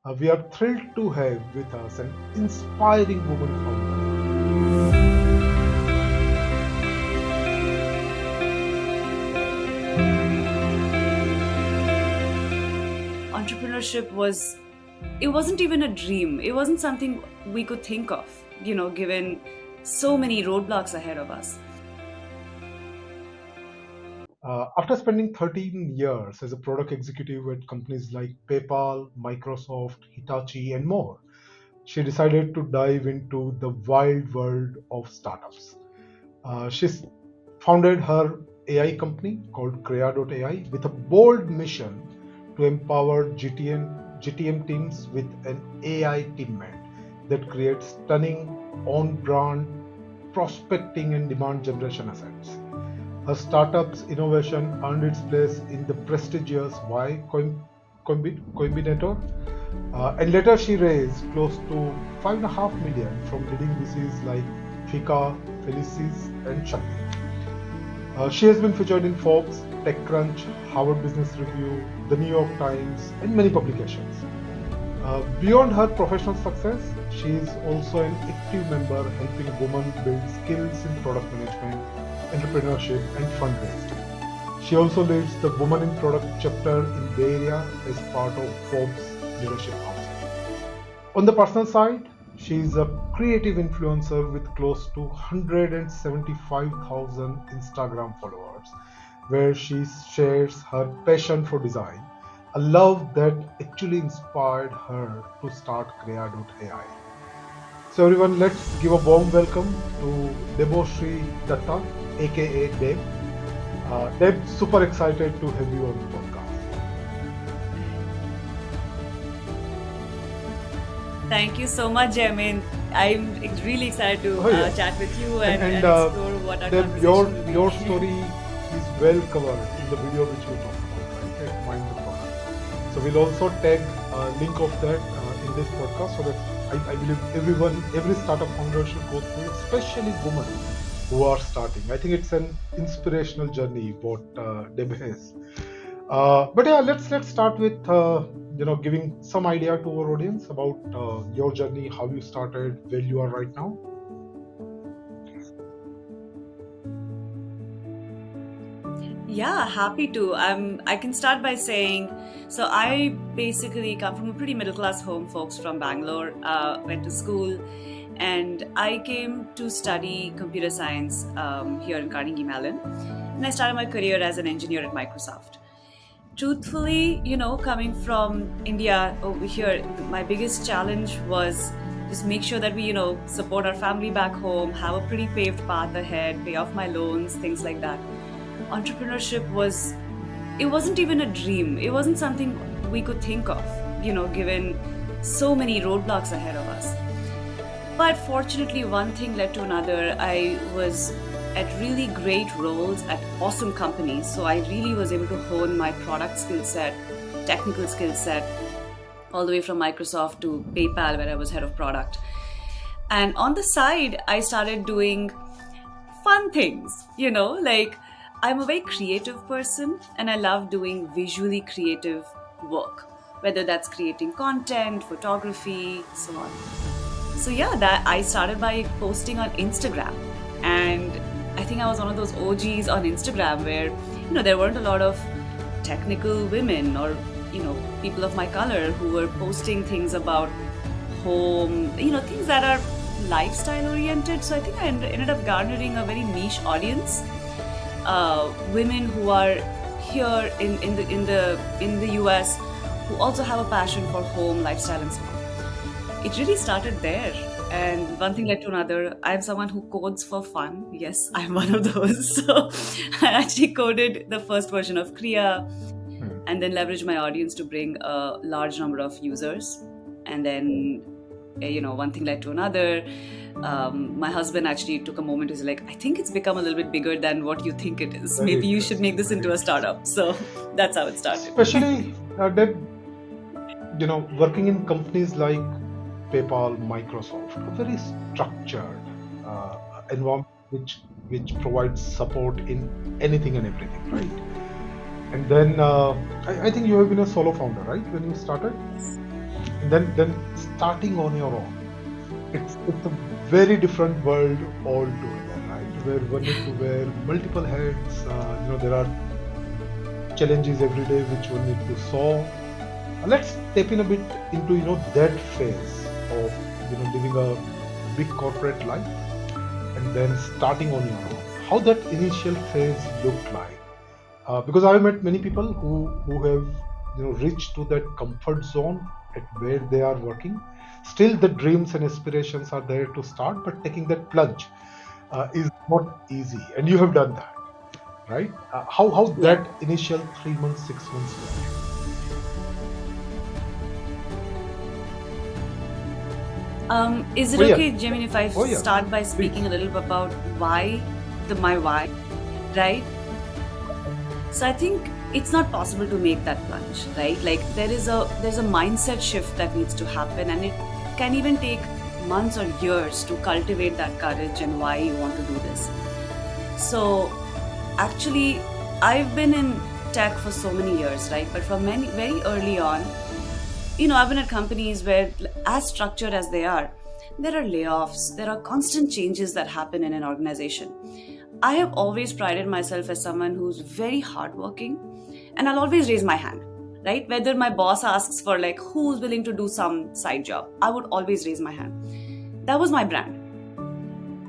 We are thrilled to have with us an inspiring woman founder. Entrepreneurship it wasn't even a dream. It wasn't something we could think of, given so many roadblocks ahead of us. After spending 13 years as a product executive at companies like PayPal, Microsoft, Hitachi, and more, she decided to dive into the wild world of startups. She's founded her AI company called Crea.ai with a bold mission to empower GTM teams with an AI teammate that creates stunning on-brand prospecting and demand generation assets. Her startup's innovation earned its place in the prestigious Combinator, and later she raised close to 5.5 million from leading VCs like Fika, Felicis, and Shakti. She has been featured in Forbes, TechCrunch, Harvard Business Review, The New York Times, and many publications. Beyond her professional success, she is also an active member helping women build skills in product management, entrepreneurship, and fundraising. She also leads the Women in Product chapter in Bay Area as part of Forbes Leadership Council. On the personal side, she is a creative influencer with close to 175,000 Instagram followers, where she shares her passion for design, a love that actually inspired her to start Crea.ai. So everyone, let's give a warm welcome to Deboshri Datta, aka Deb. Deb, super excited to have you on the podcast. Thank you so much, Jamin. I'm really excited to Oh yeah, chat with you and, and and explore what our Deb, conversation will your be. story is well covered in the video which we talked about, right? At Mind the Product. So we'll also tag a link of that in this podcast so that I believe every startup founder should go through, especially women who are starting. I think it's an inspirational journey what Deb has. But yeah, let's start with giving some idea to our audience about your journey, how you started, where you are right now. Yeah, happy to. I can start by saying, so I basically come from a pretty middle class home, folks from Bangalore. Went to school, and I came to study computer science here in Carnegie Mellon, and I started my career as an engineer at Microsoft. Truthfully, coming from India over here, my biggest challenge was just make sure that we, support our family back home, have a pretty paved path ahead, pay off my loans, things like that. Entrepreneurship it wasn't even a dream. It wasn't something we could think of, given so many roadblocks ahead of us. But fortunately, one thing led to another. I was at really great roles at awesome companies. So I really was able to hone my product skill set, technical skill set, all the way from Microsoft to PayPal, where I was head of product. And on the side, I started doing fun things, like I'm a very creative person and I love doing visually creative work, whether that's creating content, photography, so on. So yeah, that I started by posting on Instagram, and I think I was one of those OGs on Instagram where there weren't a lot of technical women or people of my color who were posting things about home, things that are lifestyle oriented. So I think I ended up garnering a very niche audience, women who are here in the US who also have a passion for home lifestyle and so on. It really started there. And one thing led to another. I'm someone who codes for fun. Yes, I'm one of those. So I actually coded the first version of Kriya Hmm. and then leveraged my audience to bring a large number of users. And then, one thing led to another. My husband actually took a moment. He's like, I think it's become a little bit bigger than what you think it is. Very Maybe you should make interesting. this Very into a interesting. startup. So that's how it started. Especially, Deb, working in companies like PayPal, Microsoft, a very structured uh, environment which provides support in anything and everything, right? And then I think you have been a solo founder, right? When you started Yes. in then starting on your own. It's a very different world altogether, right? Where one need to wear multiple hats. There are challenges every day which one need to solve. Let's step in a bit into that phase of living a big corporate life and then starting on your own. How that initial phase looked like, because I've met many people who have reached to that comfort zone at where they are working. Still, the dreams and aspirations are there to start, but taking that plunge is not easy, and you have done that, right? How Yeah. that initial 3 months, 6 months were. Is it Oh yeah, okay, Jimin, if I oh yeah, start by please. speaking a little bit about my why, right? So I think it's not possible to make that plunge, right? Like there's a mindset shift that needs to happen, and it can even take months or years to cultivate that courage and why you want to do this. So actually, I've been in tech for so many years, right? But from very early on, I've been at companies where, as structured as they are, there are layoffs, there are constant changes that happen in an organization. I have always prided myself as someone who's very hardworking, and I'll always raise my hand, right? Whether my boss asks for like who's willing to do some side job, I would always raise my hand. That was my brand.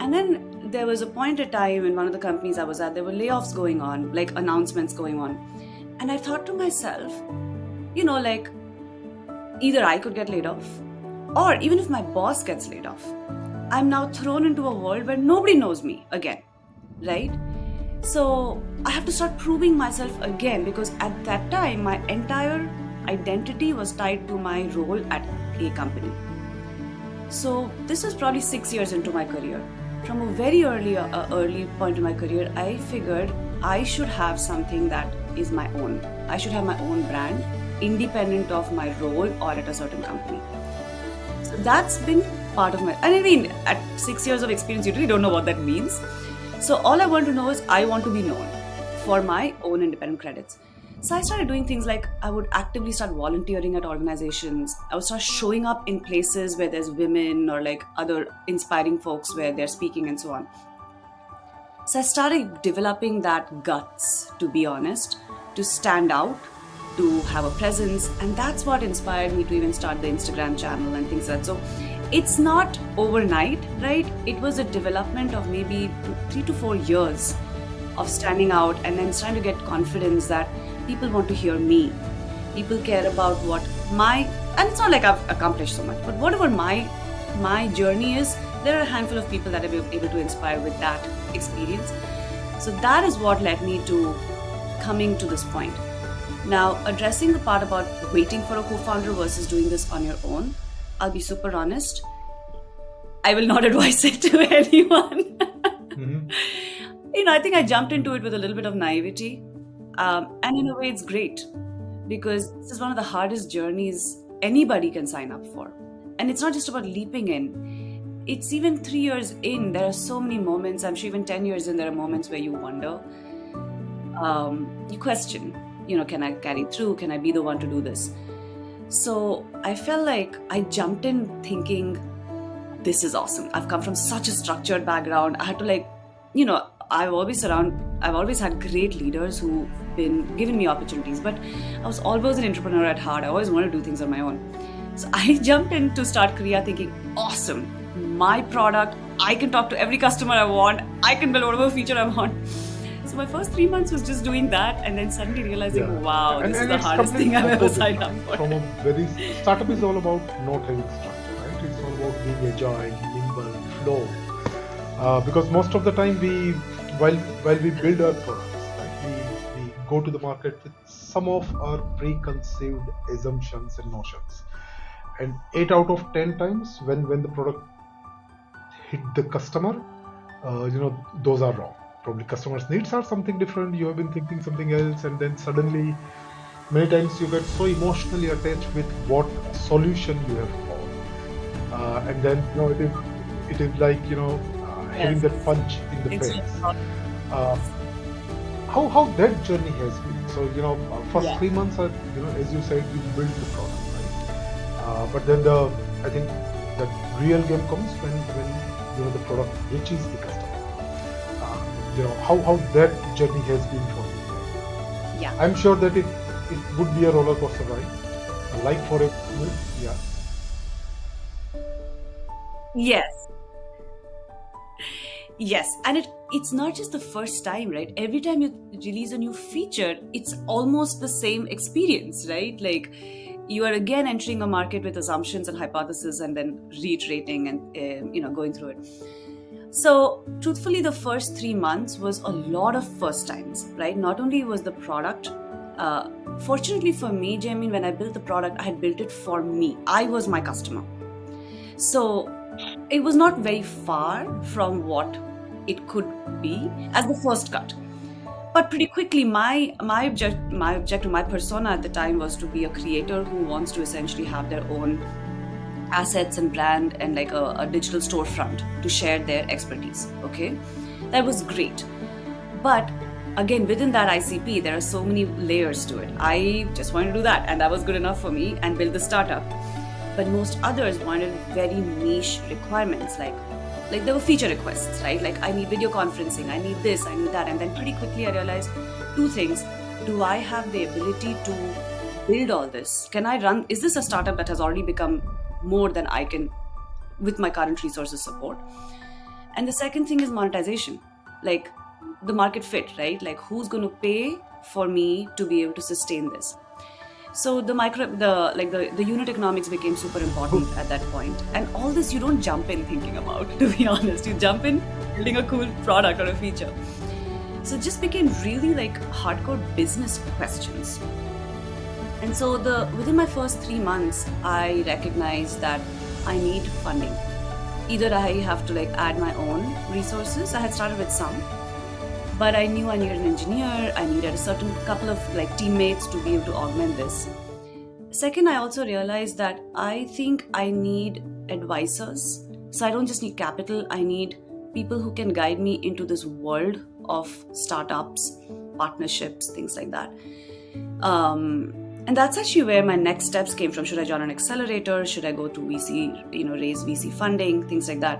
And then there was a point in time in one of the companies I was at, there were layoffs going on, like announcements going on. And I thought to myself, like either I could get laid off, or even if my boss gets laid off, I'm now thrown into a world where nobody knows me again, right? So I have to start proving myself again, because at that time, my entire identity was tied to my role at a company. So this was probably 6 years into my career. From a very early point in my career, I figured I should have something that is my own. I should have my own brand, independent of my role or at a certain company. So that's been part of my. And I mean, at 6 years of experience, you really don't know what that means. So all I want to know is I want to be known for my own independent credits. So I started doing things like I would actively start volunteering at organizations. I would start showing up in places where there's women or like other inspiring folks where they're speaking and so on. So I started developing that guts, to be honest, to stand out, to have a presence. And that's what inspired me to even start the Instagram channel and things like that. So it's not overnight, right? It was a development of maybe 3 to 4 years of standing out and then trying to get confidence that people want to hear me. People care about what and it's not like I've accomplished so much, but whatever my journey is, there are a handful of people that I've been able to inspire with that experience. So that is what led me to coming to this point. Now, addressing the part about waiting for a co-founder versus doing this on your own, I'll be super honest. I will not advise it to anyone. Mhm. I think I jumped into it with a little bit of naivety. And in a way, it's great because this is one of the hardest journeys anybody can sign up for. And it's not just about leaping in. It's even 3 years in, there are so many moments, I'm sure even 10 years in, there are moments where you wonder, you question, can I carry through? Can I be the one to do this? So I felt like I jumped in thinking, this is awesome. I've come from such a structured background. I had to I've always had great leaders who've been giving me opportunities, but I was always an entrepreneur at heart. I always wanted to do things on my own. So I jumped in to start Kriya thinking, awesome, my product, I can talk to every customer I want, I can build whatever feature I want. So my first 3 months was just doing that and then suddenly realizing, Yeah. wow, this is And the it's hardest thing completely I've ever opposite, signed up right? for. From a very startup is all about not having structure, right? It's all about being agile, nimble, flow. Because most of the time while we build our products, right, we go to the market with some of our preconceived assumptions and notions. And 8 out of 10 times when the product hit the customer, those are wrong. Probably customers' needs are something different. You have been thinking something else, and then suddenly, many times you get so emotionally attached with what solution you have found, and then it is like having Yes. that punch in the It's face. just Uh, how that journey has been. So first yeah. 3 months are as you said, you build the product, right? But then I think the real game comes when the product reaches the customer. How that journey has been for you. Yeah. I'm sure that it would be a roller coaster ride, like for a yeah. Yes. Yes, and it's not just the first time, right? Every time you release a new feature, it's almost the same experience, right? Like you are again entering a market with assumptions and hypotheses, and then reiterating and going through it. So, truthfully, the first 3 months was a lot of first times, right? Not only was the product, fortunately for me, Jamin, when I built the product, I had built it for me. I was my customer. So, it was not very far from what it could be as the first cut. But pretty quickly, my objective, my persona at the time was to be a creator who wants to essentially have their own assets and brand and like a digital storefront to share their expertise. Okay, that was great. But again, within that ICP, there are so many layers to it. I just wanted to do that, and that was good enough for me and build the startup. But most others wanted very niche requirements, like there were feature requests, right? Like I need video conferencing, I need this, I need that. And then pretty quickly I realized two things. Do I have the ability to build all this? Can I run? Is this a startup that has already become more than I can with my current resources support? And the second thing is monetization, like the market fit, right? Like who's going to pay for me to be able to sustain this? So the unit economics became super important at that point. And all this you don't jump in thinking about, to be honest. You jump in building a cool product or a feature. So it just became really like hardcore business questions. And so within my first 3 months, I recognized that I need funding. Either I have to like add my own resources. I had started with some, but I knew I needed an engineer. I needed a certain couple of like teammates to be able to augment this. Second, I also realized that I think I need advisors. So I don't just need capital. I need people who can guide me into this world of startups, partnerships, things like that. And that's actually where my next steps came from. Should I join an accelerator? Should I go to VC, raise VC funding, things like that.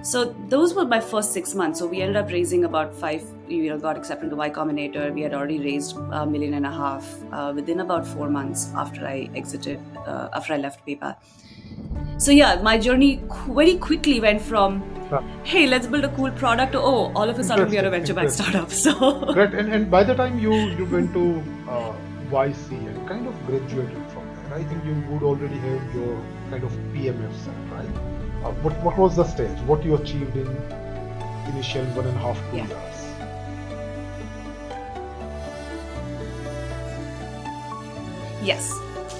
So those were my first 6 months. So we ended up raising about got accepted to Y Combinator. We had already raised $1.5 million within about 4 months after I left PayPal. So yeah, my journey very quickly went from, hey, let's build a cool product, to, oh, all of a sudden we are a venture-backed startup. So Great. And by the time you went to YC and kind of graduated from there, I think you would already have your kind of PMF set, right? What was the stage? What you achieved in initial 1.5 to 2 years? Yes.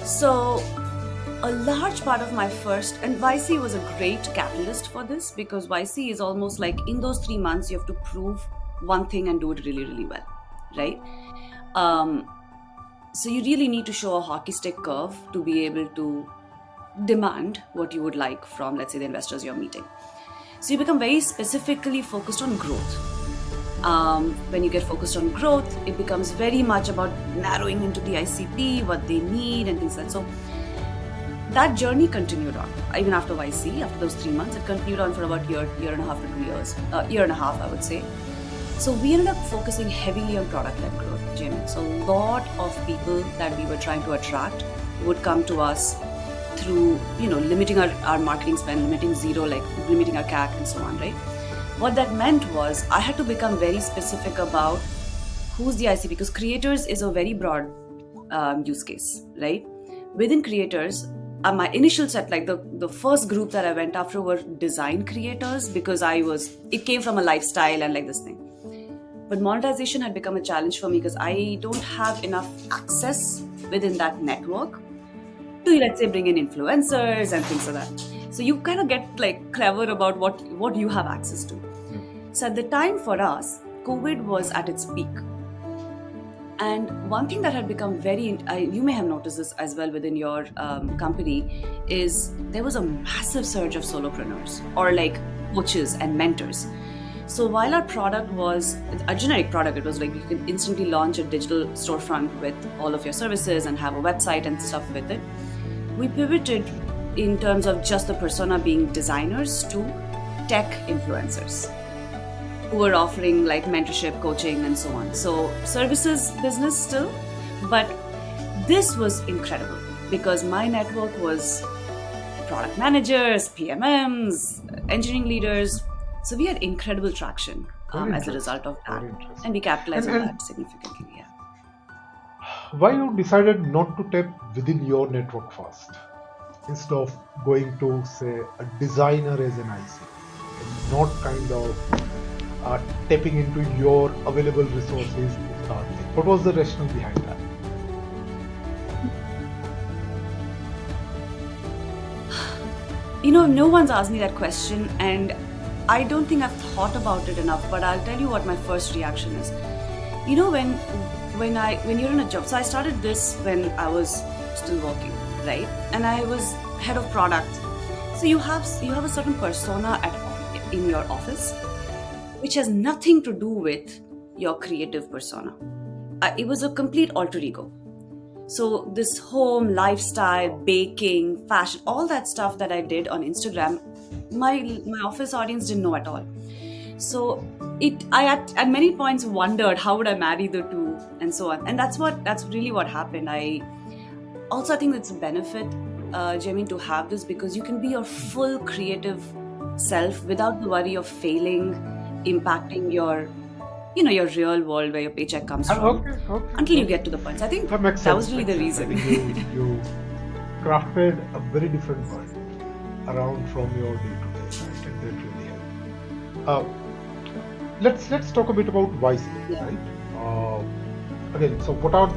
So a large part of my first, and YC was a great catalyst for this, because YC is almost like in those 3 months, you have to prove one thing and do it really, really well, right? So you really need to show a hockey stick curve to be able to demand what you would like from, let's say, the investors you're meeting. So you become very specifically focused on growth. When you get focused on growth, it becomes very much about narrowing into the ICP, what they need and things like that. So that journey continued on. Even after YC, after those 3 months, it continued on for about year and a half to 2 years. Year and a half, I would say. So we ended up focusing heavily on product-led growth, Jamin. So a lot of people that we were trying to attract would come to us through, limiting our marketing spend, limiting our CAC and so on, right? What that meant was I had to become very specific about who's the ICP, because creators is a very broad use case, right? Within creators, my initial set, like the first group that I went after were design creators, because it came from a lifestyle and like this thing. But monetization had become a challenge for me because I don't have enough access within that network to, let's say, bring in influencers and things like that. So you kind of get like clever about what you have access to. So at the time for us, COVID was at its peak. And one thing that had become you may have noticed this as well within your company, is there was a massive surge of solopreneurs or like coaches and mentors. So while our product was a generic product, it was like you could instantly launch a digital storefront with all of your services and have a website and stuff with it. we pivoted in terms of just the persona being designers to tech influencers who were offering like mentorship, coaching, and so on. So, services business still, but this was incredible because my network was product managers, PMMs, engineering leaders. So, we had incredible traction Very as a interesting. result of that. Very interesting. And we capitalized And on and that significantly. Yeah. why you decided not to tap within your network first instead of going to say a designer as an IC and not kind of tapping into your available resources to start with? What was the rationale behind that? No one's asked me that question, and I don't think I've thought about it enough. But I'll tell you what my first reaction is. When you're in a job. So I started this when I was still working, right? And I was head of product. So you have a certain persona in your office, which has nothing to do with your creative persona. It was a complete alter ego. So this home, lifestyle, baking, fashion, all that stuff that I did on Instagram, my office audience didn't know at all. So I at many points wondered how would I marry the two and so on. And that's really what happened. I think it's a benefit, Jamie, to have this because you can be your full creative self without the worry of failing, impacting your real world where your paycheck comes from Okay. until you get to the points. I think That makes sense. that was really the makes sense. reason. I think you crafted a very different world around from your day to day, right? And that really helped. Let's talk a bit about YC, Yeah. right? Again, so what are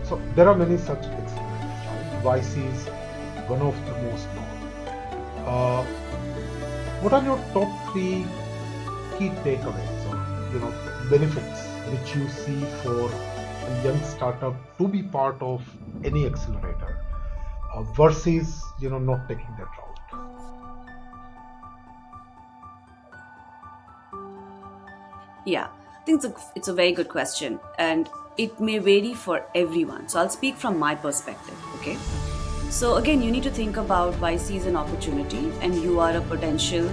so there are many such experiments, right? YC is one of the most known. What are your top three key takeaways or benefits which you see for a young startup to be part of any accelerator versus not taking that route? Yeah, I think it's a very good question, and it may vary for everyone. So I'll speak from my perspective, okay? So again, you need to think about YC as an opportunity, and you are a potential.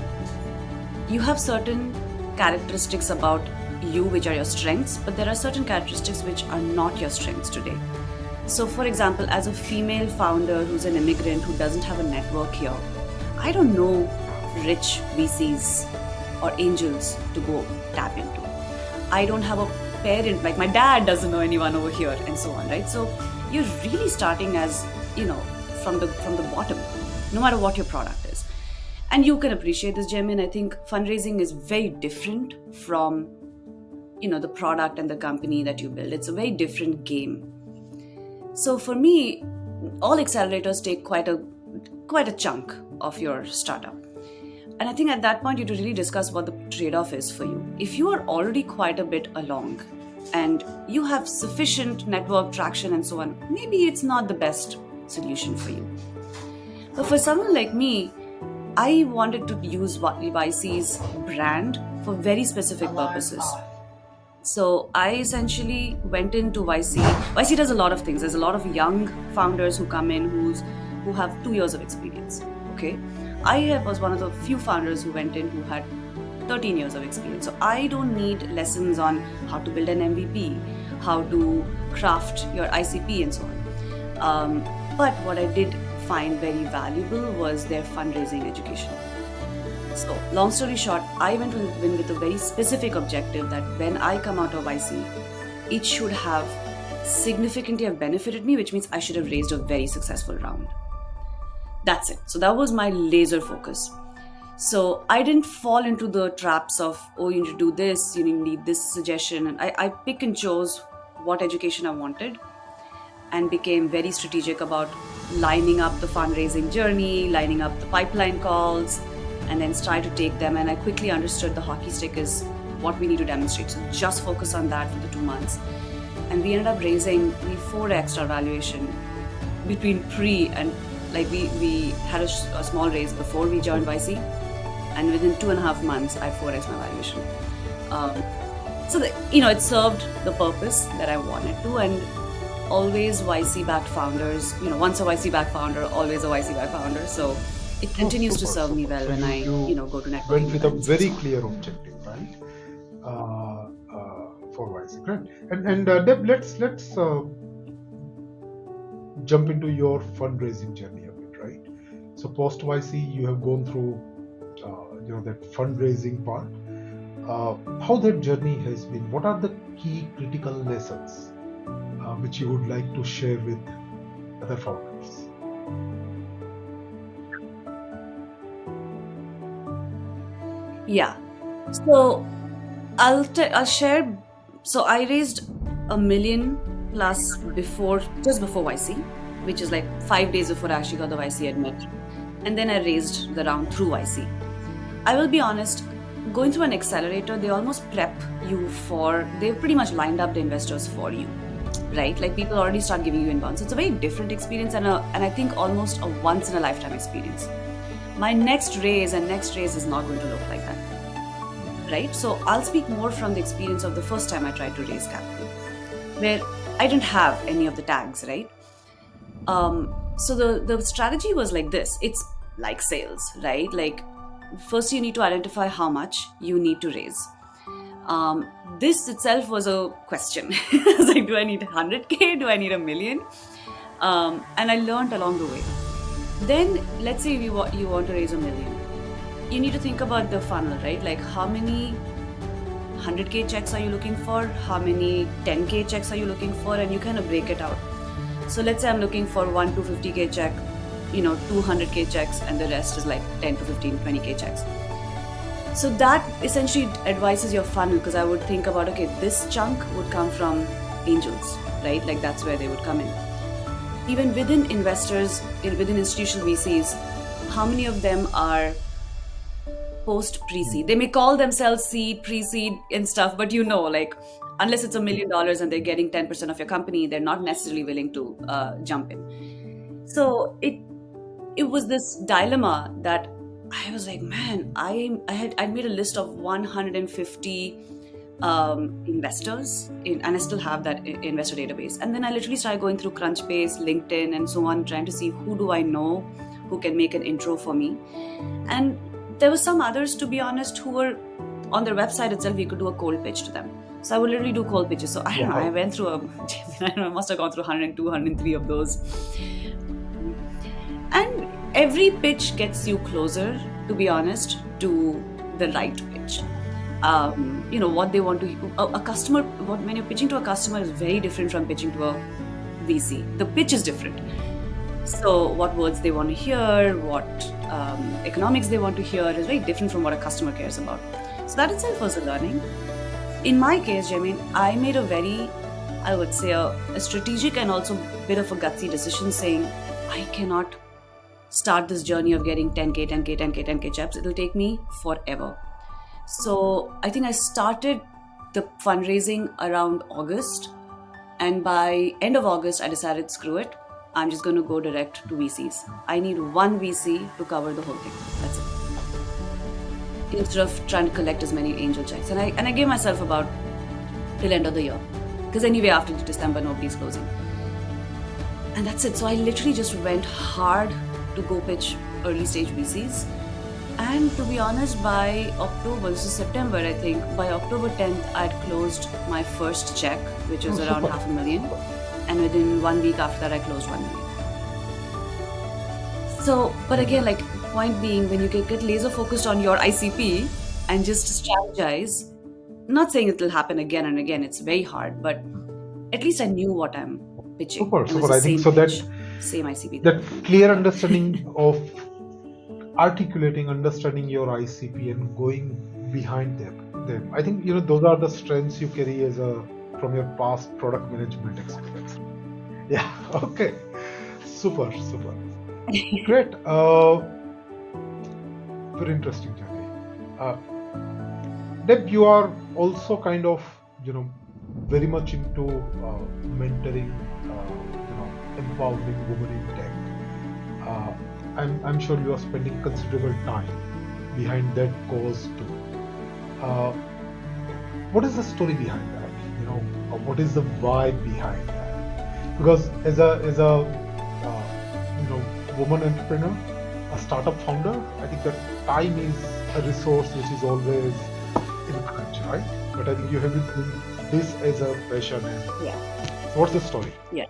You have certain characteristics about you which are your strengths, but there are certain characteristics which are not your strengths today. So, for example, as a female founder who's an immigrant who doesn't have a network here, I don't know rich VCs or angels to go tap into. I don't have a parent, like my dad doesn't know anyone over here, and so on, right? So, you're really starting as, from the bottom, no matter what your product is. And you can appreciate this, Jamin. I think fundraising is very different from, the product and the company that you build. It's a very different game. So for me, all accelerators take quite a chunk of your startup. And I think at that point, you have to really discuss what the trade-off is for you. If you are already quite a bit along and you have sufficient network traction and so on, maybe it's not the best solution for you. But for someone like me, I wanted to use YC's brand for very specific purposes. So I essentially went into YC. YC does a lot of things. There's a lot of young founders who come in who have 2 years of experience. Okay, I was one of the few founders who went in who had 13 years of experience. So I don't need lessons on how to build an MVP, how to craft your ICP, and so on. But what I did find very valuable was their fundraising education. So, long story short, I went with a very specific objective that when I come out of YC, it should have significantly have benefited me, which means I should have raised a very successful round. That's it. So that was my laser focus. So I didn't fall into the traps of, oh, you need to do this, you need this suggestion. And I pick and chose what education I wanted and became very strategic about lining up the fundraising journey, lining up the pipeline calls, and then try to take them. And I quickly understood the hockey stick is what we need to demonstrate. So just focus on that for the 2 months. And we ended up raising 4x our valuation between pre and we had a small raise before we joined YC. And within 2.5 months, I had 4x my valuation. So it served the purpose that I wanted to. And always YC-backed founders. Once a YC-backed founder, always a YC-backed founder. So it Oh, continues to super, serve me super. well So when I, you go to went networking with a events and very so on. clear objective, right? For YC, great. And Deb, let's jump into your fundraising journey a bit, right? So post YC, you have gone through that fundraising part. How that journey has been? What are the key critical lessons which you would like to share with other founders? Yeah. So I'll share. So I raised $1 million plus just before YC, which is like 5 days before I actually got the YC admit, and then I raised the round through YC. I will be honest, going through an accelerator, they almost prep you they've pretty much lined up the investors for you, right? Like people already start giving you inbounds. So it's a very different experience and I think almost a once in a lifetime experience. My next raise is not going to look like that, right? So I'll speak more from the experience of the first time I tried to raise capital, where I didn't have any of the tags, right? So the strategy was like this. It's like sales, right? Like first you need to identify how much you need to raise. This itself was a question. I was like, do I need 100K? Do I need $1 million? And I learned along the way. Then let's say you want to raise $1 million. You need to think about the funnel, right? Like how many 100K checks are you looking for? How many 10K checks are you looking for? And you kind of break it out. So let's say I'm looking for 1 to 50K check, 200K checks, and the rest is like 10 to 15, 20K checks. So that essentially advises your funnel, because I would think about, okay, this chunk would come from angels, right? Like that's where they would come in. Even within investors, within institutional VCs, how many of them are post pre-seed? They may call themselves seed, pre-seed and stuff, but like unless it's $1 million and they're getting 10% of your company, they're not necessarily willing to jump in. So it was this dilemma that I was like, man, I'd made a list of 150 investors and I still have that investor database. And then I literally started going through Crunchbase, LinkedIn, and so on, trying to see who do I know who can make an intro for me. And there were some others, to be honest, who were on their website itself. We could do a cold pitch to them. So I would literally do cold pitches. So I don't know, I went through I must have gone through 102, 103 of those. And every pitch gets you closer, to be honest, to the right pitch. What they want to, a customer, when you're pitching to a customer is very different from pitching to a VC. The pitch is different. So what words they want to hear, what economics they want to hear is very different from what a customer cares about. So that itself was a learning. In my case, Jamin, I made a very, I would say, a strategic and also a bit of a gutsy decision saying, I cannot start this journey of getting 10K checks. It'll take me forever. So I think I started the fundraising around August. And by end of August, I decided, screw it. I'm just going to go direct to VCs. I need one VC to cover the whole thing. That's it. Instead of trying to collect as many angel checks. And I gave myself about till end of the year. Because anyway, after December, nobody's closing. And that's it. So I literally just went hard to go pitch early stage VCs. And to be honest, by October, this is September, I think, by October 10th, I'd closed my first check, which was around $500,000. And within 1 week after that, I closed $1 million. So, but again, like, point being, when you get laser focused on your ICP and just strategize, not saying it will happen again and again, it's very hard, but at least I knew what I'm pitching. Super. I think so pitch, same ICP. That clear understanding of understanding your ICP and going behind them. I think those are the strengths you carry from your past product management experience. Yeah. Okay. Super. Great. Very interesting journey. Deb, you are also kind of very much into mentoring, empowering women in tech. I'm sure you are spending considerable time behind that cause too. What is the story behind that? What is the why behind that? because as a woman entrepreneur, a startup founder, I think that time is a resource which is always in crunch, right? But I think you have been doing this as a passion. And Yeah. so what's the story? Yeah.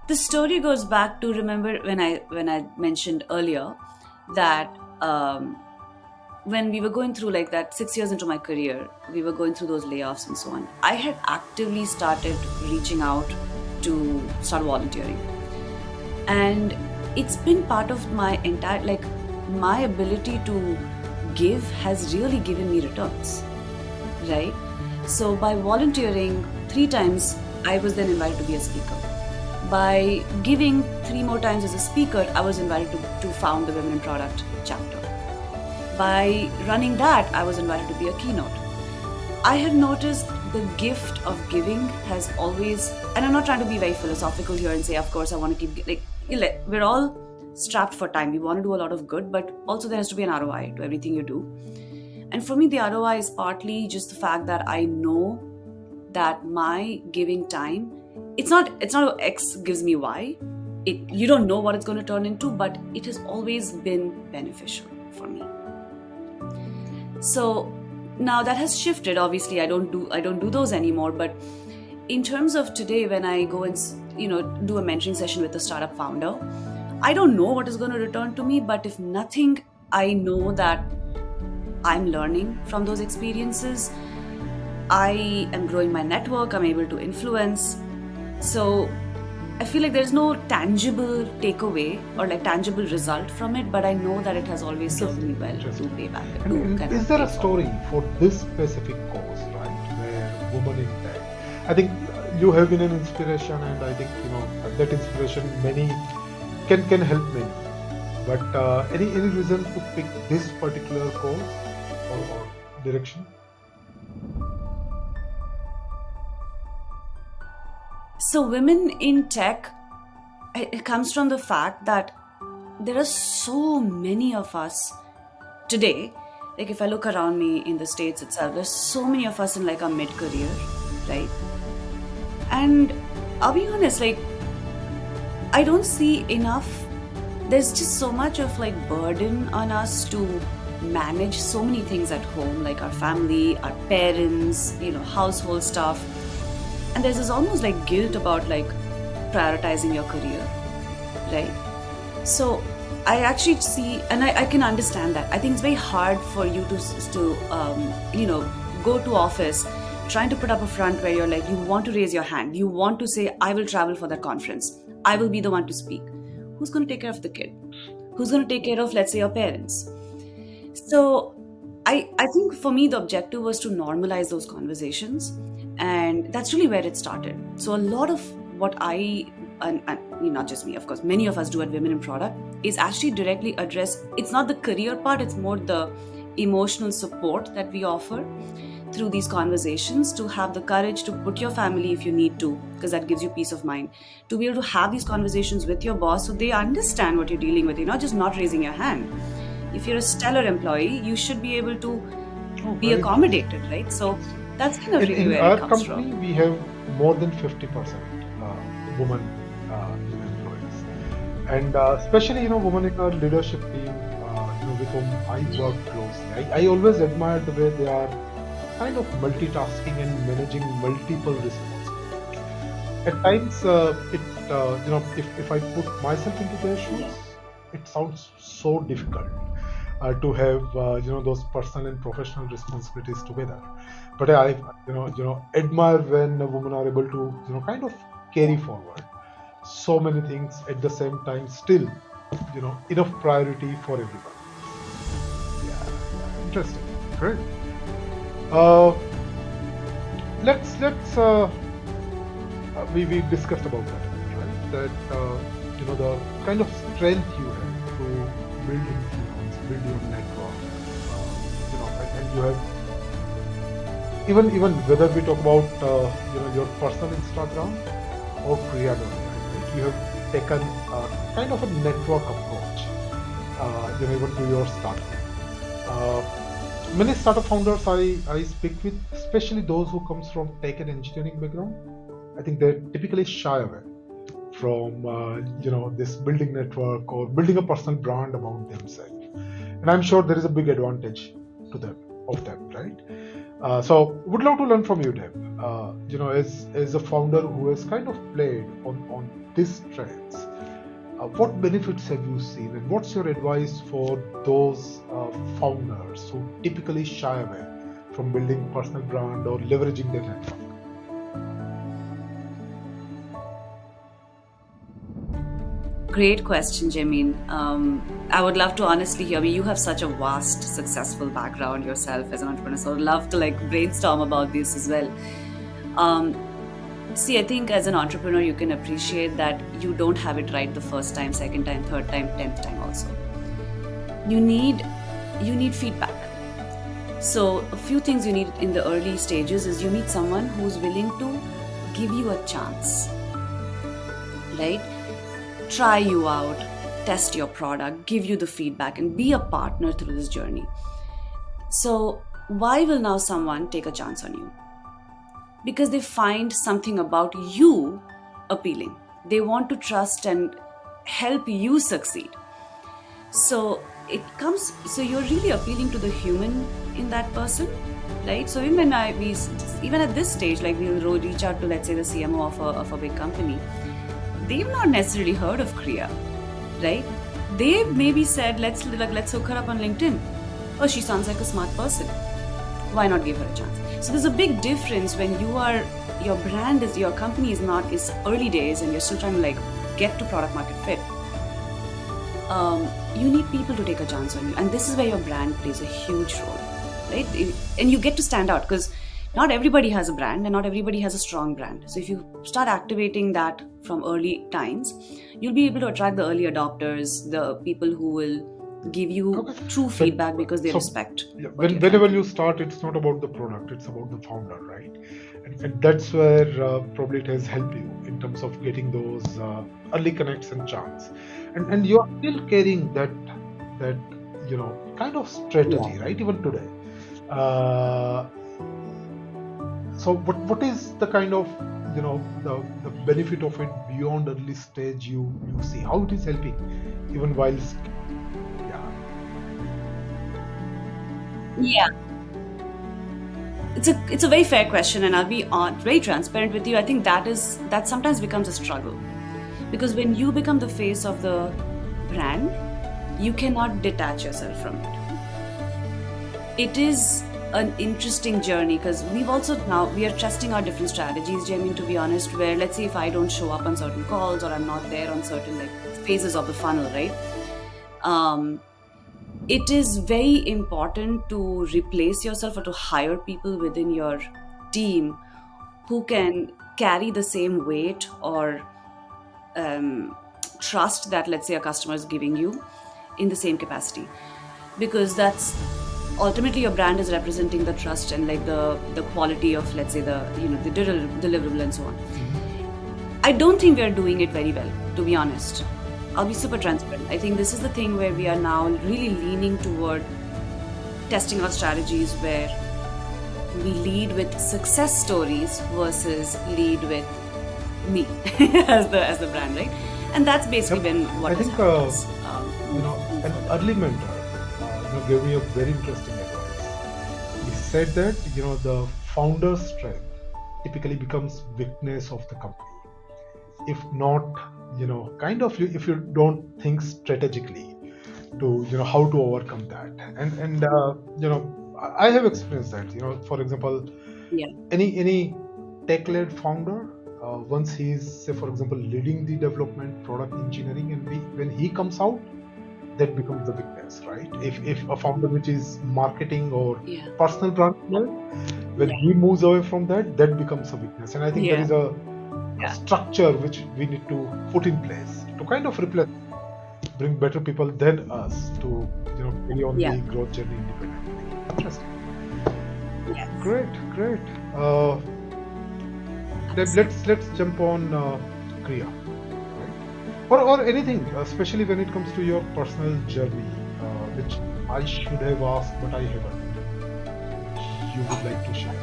The story goes back to, remember when I mentioned earlier that when we were going through like that 6 years into my career, we were going through those layoffs and so on. I had actively started reaching out to start volunteering, and it's been part of my entire, like, my ability to give has really given me returns, right? So by volunteering 3 times, I was then invited to be a speaker. By giving 3 more times as a speaker, I was invited to found the Women in Product chapter. By running that, I was invited to be a keynote. I have noticed the gift of giving has always, and I'm not trying to be very philosophical here and say, of course, I want to keep, like, we're all strapped for time. We want to do a lot of good, but also there has to be an ROI to everything you do. And for me, the ROI is partly just the fact that I know that my giving time, it's not X gives me Y. You don't know what it's going to turn into, but it has always been beneficial for me. So now that has shifted. Obviously, I don't do those anymore. But in terms of today, when I go and do a mentoring session with a startup founder, I don't know what is going to return to me. But if nothing, I know that I'm learning from those experiences. I am growing my network. I'm able to influence. So I feel like there's no tangible takeaway or like tangible result from it, but I know that it has always served me well to pay back. And is there a story for this specific cause, right, where women in tech? I think you have been an inspiration, and I think that inspiration many can help many. But any reason to pick this particular cause or direction? So women in tech, it comes from the fact that there are so many of us today. Like, if I look around me in the States itself, there's so many of us in like our mid-career, right? And I'll be honest, like, I don't see enough. There's just so much of like burden on us to manage so many things at home, like our family, our parents, household stuff. And there's this almost like guilt about like prioritizing your career, right? So I actually see, and I can understand that. I think it's very hard for you to go to office trying to put up a front where you're like, you want to raise your hand. You want to say, I will travel for that conference. I will be the one to speak. Who's going to take care of the kid? Who's going to take care of, let's say, your parents? So I think for me, the objective was to normalize those conversations. And that's really where it started. So a lot of what and not just me, of course, many of us do at Women in Product is actually directly address, it's not the career part, it's more the emotional support that we offer through these conversations, to have the courage to put your family, if you need to, because that gives you peace of mind, to be able to have these conversations with your boss so they understand what you're dealing with. You're not just not raising your hand. If you're a stellar employee, you should be able to be accommodated, right? So that's kind of really where it comes from. In our company, we have more than 50% women employees, and especially women in our leadership team, with whom I work closely. I always admire the way they are kind of multitasking and managing multiple responsibilities. At times, if I put myself into their shoes, it sounds so difficult to have those personal and professional responsibilities together. But I admire when women are able to kind of carry forward so many things at the same time, still enough priority for everyone. Yeah, interesting, great. Let's we discussed about that, right? That the kind of strength you have to build influence, build your network, and you have even whether we talk about your personal Instagram or Kriya, right? You have taken kind of a network approach, even to your startup. Many startup founders I speak with, especially those who comes from tech and engineering background, I think they're typically shy away from this building network or building a personal brand about themselves. And I'm sure there is a big advantage to them of them, right? So would love to learn from you, Deb. As a founder who has kind of played on these trends, what benefits have you seen, and what's your advice for those founders who typically shy away from building personal brand or leveraging their network? Great question, Jameen. I would love to honestly hear. I mean, you have such a vast, successful background yourself as an entrepreneur, so I'd love to brainstorm about this as well. See, I think as an entrepreneur, you can appreciate that you don't have it right the first time, second time, third time, 10th time also. You need feedback. So a few things you need in the early stages is you need someone who's willing to give you a chance, right? Try you out, test your product, give you the feedback, and be a partner through this journey. So why will now someone take a chance on you? Because they find something about you appealing. They want to trust and help you succeed. So you're really appealing to the human in that person, right? So even at this stage, we'll reach out to, let's say, the CMO of a big company. They've not necessarily heard of Kriya, right? They maybe said, let's hook her up on LinkedIn. Oh, she sounds like a smart person. Why not give her a chance? So there's a big difference when your company is early days and you're still trying to get to product market fit. You need people to take a chance on you, and this is where your brand plays a huge role, right? And you get to stand out because not everybody has a brand and not everybody has a strong brand. So if you start activating that from early times, you'll be able to attract the early adopters, the people who will give you true feedback because they respect. Whenever you start, it's not about the product, it's about the founder, right? And that's where probably it has helped you in terms of getting those early connects and chance. And you're still carrying that kind of strategy, right? Even today. So what is the kind of the benefit of it beyond early stage you see? How it is helping even while Yeah. It's a very fair question, and I'll be very transparent with you. I think that sometimes becomes a struggle, because when you become the face of the brand, you cannot detach yourself from it. It is an interesting journey because we are testing our different strategies, Jamie, to be honest, where let's say if I don't show up on certain calls or I'm not there on certain phases of the funnel, right? It is very important to replace yourself or to hire people within your team who can carry the same weight or trust that, let's say, a customer is giving you in the same capacity, because that's ultimately your brand is representing the trust and the quality of, let's say, the deliverable and so on. I don't think we are doing it very well, to be honest. I'll be super transparent. I think this is the thing where we are now really leaning toward testing our strategies where we lead with success stories versus lead with me as the brand, right? And that's basically been what I think an early mentor gave me a very interesting advice. He said that the founder's strength typically becomes weakness of the company, if not if you don't think strategically to how to overcome that. And I have experienced that. For example, any tech-led founder, once he's, say, for example, leading the development, product engineering, and when he comes out, that becomes the weakness, right? If a founder which is marketing or personal brand, when he moves away from that becomes a weakness. And I think there is a structure which we need to put in place to kind of replace, bring better people than us to carry on the growth journey independently. Interesting. Yes. Great. Let's jump on Kriya, right? Or anything, especially when it comes to your personal journey, which I should have asked but I haven't. you would like to share?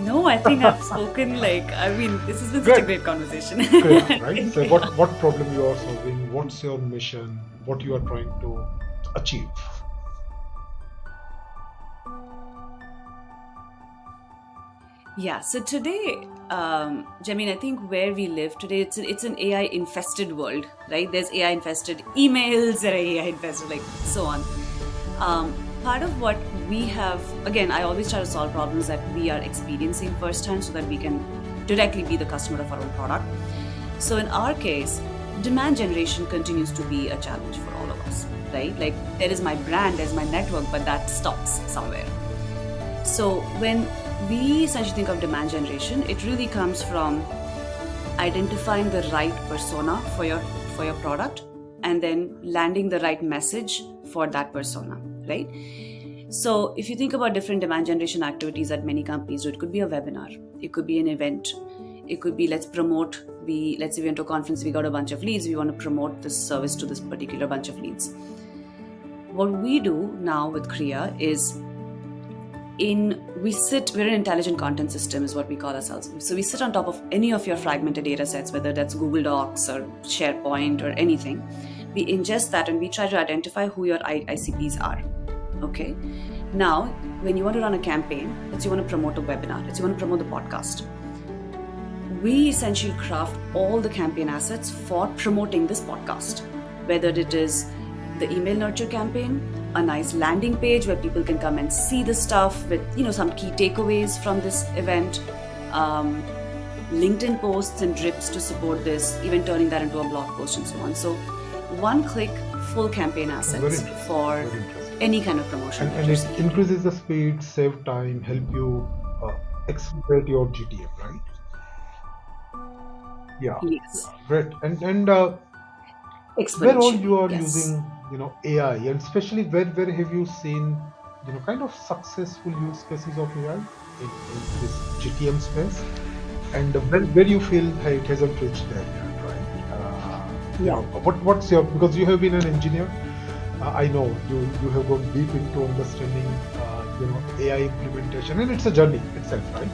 No, I think I've spoken this has been such a Great. great conversation. Great, right? So Yeah. what problem you are solving? What's your mission? What you are trying to achieve? Yeah, so today, Jamin, I think where we live today, it's an AI infested world, right? There's AI infested emails, there are AI infested, like so on. Part of what we have, again, I always try to solve problems that we are experiencing firsthand so that we can directly be the customer of our own product. So in our case, demand generation continues to be a challenge for all of us, right? Like there is my brand, there's my network, but that stops somewhere. So when we essentially think of demand generation, it really comes from identifying the right persona for your product and then landing the right message for that persona, right? So if you think about different demand generation activities that many companies do, it could be a webinar, it could be an event, it could be let's say we went to a conference, we got a bunch of leads, we want to promote this service to this particular bunch of leads. What we do now with Kriya is we're an intelligent content system is what we call ourselves. So we sit on top of any of your fragmented data sets, whether that's Google Docs or SharePoint or anything. We ingest that and we try to identify who your ICPs are. Okay. Now, when you want to run a campaign, let's say you want to promote a webinar, let's say you want to promote the podcast. We essentially craft all the campaign assets for promoting this podcast, whether it is the email nurture campaign, a nice landing page where people can come and see the stuff with some key takeaways from this event, LinkedIn posts and drips to support this, even turning that into a blog post and so on. So one click, full campaign assets for Very interesting. any kind of promotion. And it increases the speed, save time, help you accelerate your GTM, right? Yeah. Yes. Great. And where all you are Yes. using AI, and especially where have you seen kind of successful use cases of AI in this GTM space, and where you feel hey, it hasn't reached there yet, right? Yeah. What's your, because you have been an engineer, I know you have gone deep into understanding AI implementation, and it's a journey itself, right?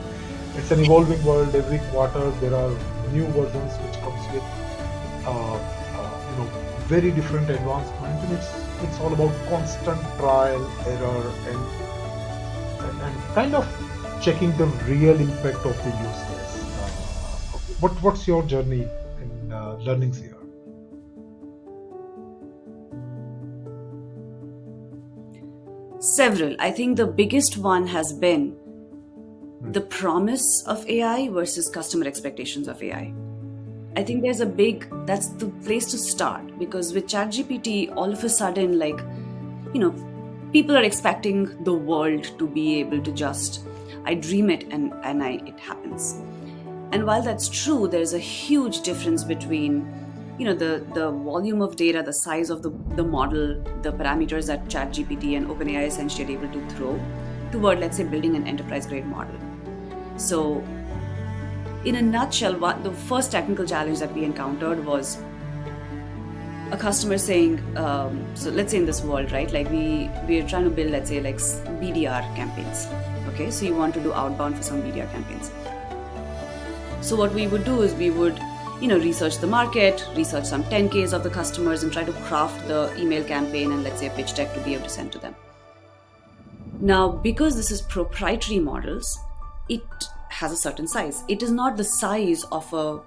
It's an evolving world. Every quarter there are new versions which comes with very different advancement, and it's all about constant trial, error, and kind of checking the real impact of the use case. What's your journey in learnings here? Several. I think the biggest one has been the promise of AI versus customer expectations of AI. I think that's the place to start, because with ChatGPT, all of a sudden, people are expecting the world to be able to just, I dream it and it happens. And while that's true, there's a huge difference between, the volume of data, the size of the model, the parameters that ChatGPT and OpenAI essentially are able to throw toward, let's say, building an enterprise grade model. So in a nutshell, the first technical challenge that we encountered was a customer saying, so let's say in this world, right, like we're trying to build, let's say, like BDR campaigns. Okay, so you want to do outbound for some BDR campaigns. So what we would do is we would, research the market, research some 10Ks of the customers and try to craft the email campaign and, let's say, a pitch deck to be able to send to them. Now, because this is proprietary models, it has a certain size. It is not the size of a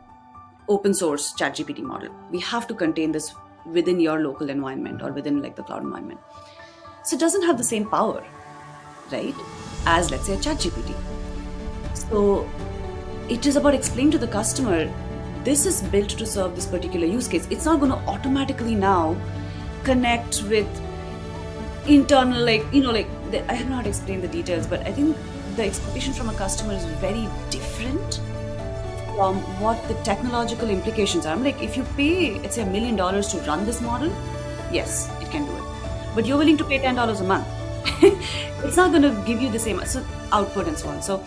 open source ChatGPT model. We have to contain this within your local environment or within like the cloud environment. So it doesn't have the same power, right, as, let's say, a ChatGPT. So it is about explaining to the customer, this is built to serve this particular use case. It's not going to automatically now connect with internal, I don't know how to explain the details, but I think the expectation from a customer is very different from what the technological implications are. I'm like, if you pay, let's say, $1 million to run this model, yes, it can do it. But you're willing to pay $10 a month. It's not going to give you the same output and so on. So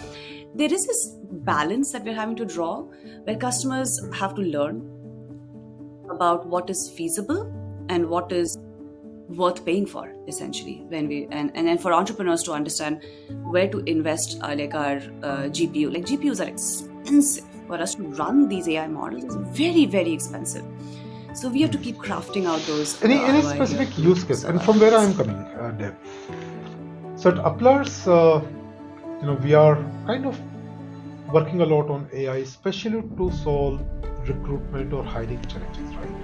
there is this balance that we're having to draw where customers have to learn about what is feasible and what is worth paying for, essentially, when we and then for entrepreneurs to understand where to invest like our GPU. Like GPUs are expensive. For us to run these AI models is very, very expensive. So we have to keep crafting out those Any ROI here specific to use case, serve and our from where I clients. am coming, Deb. So at Applars, we are kind of working a lot on AI, especially to solve recruitment or hiring challenges, right?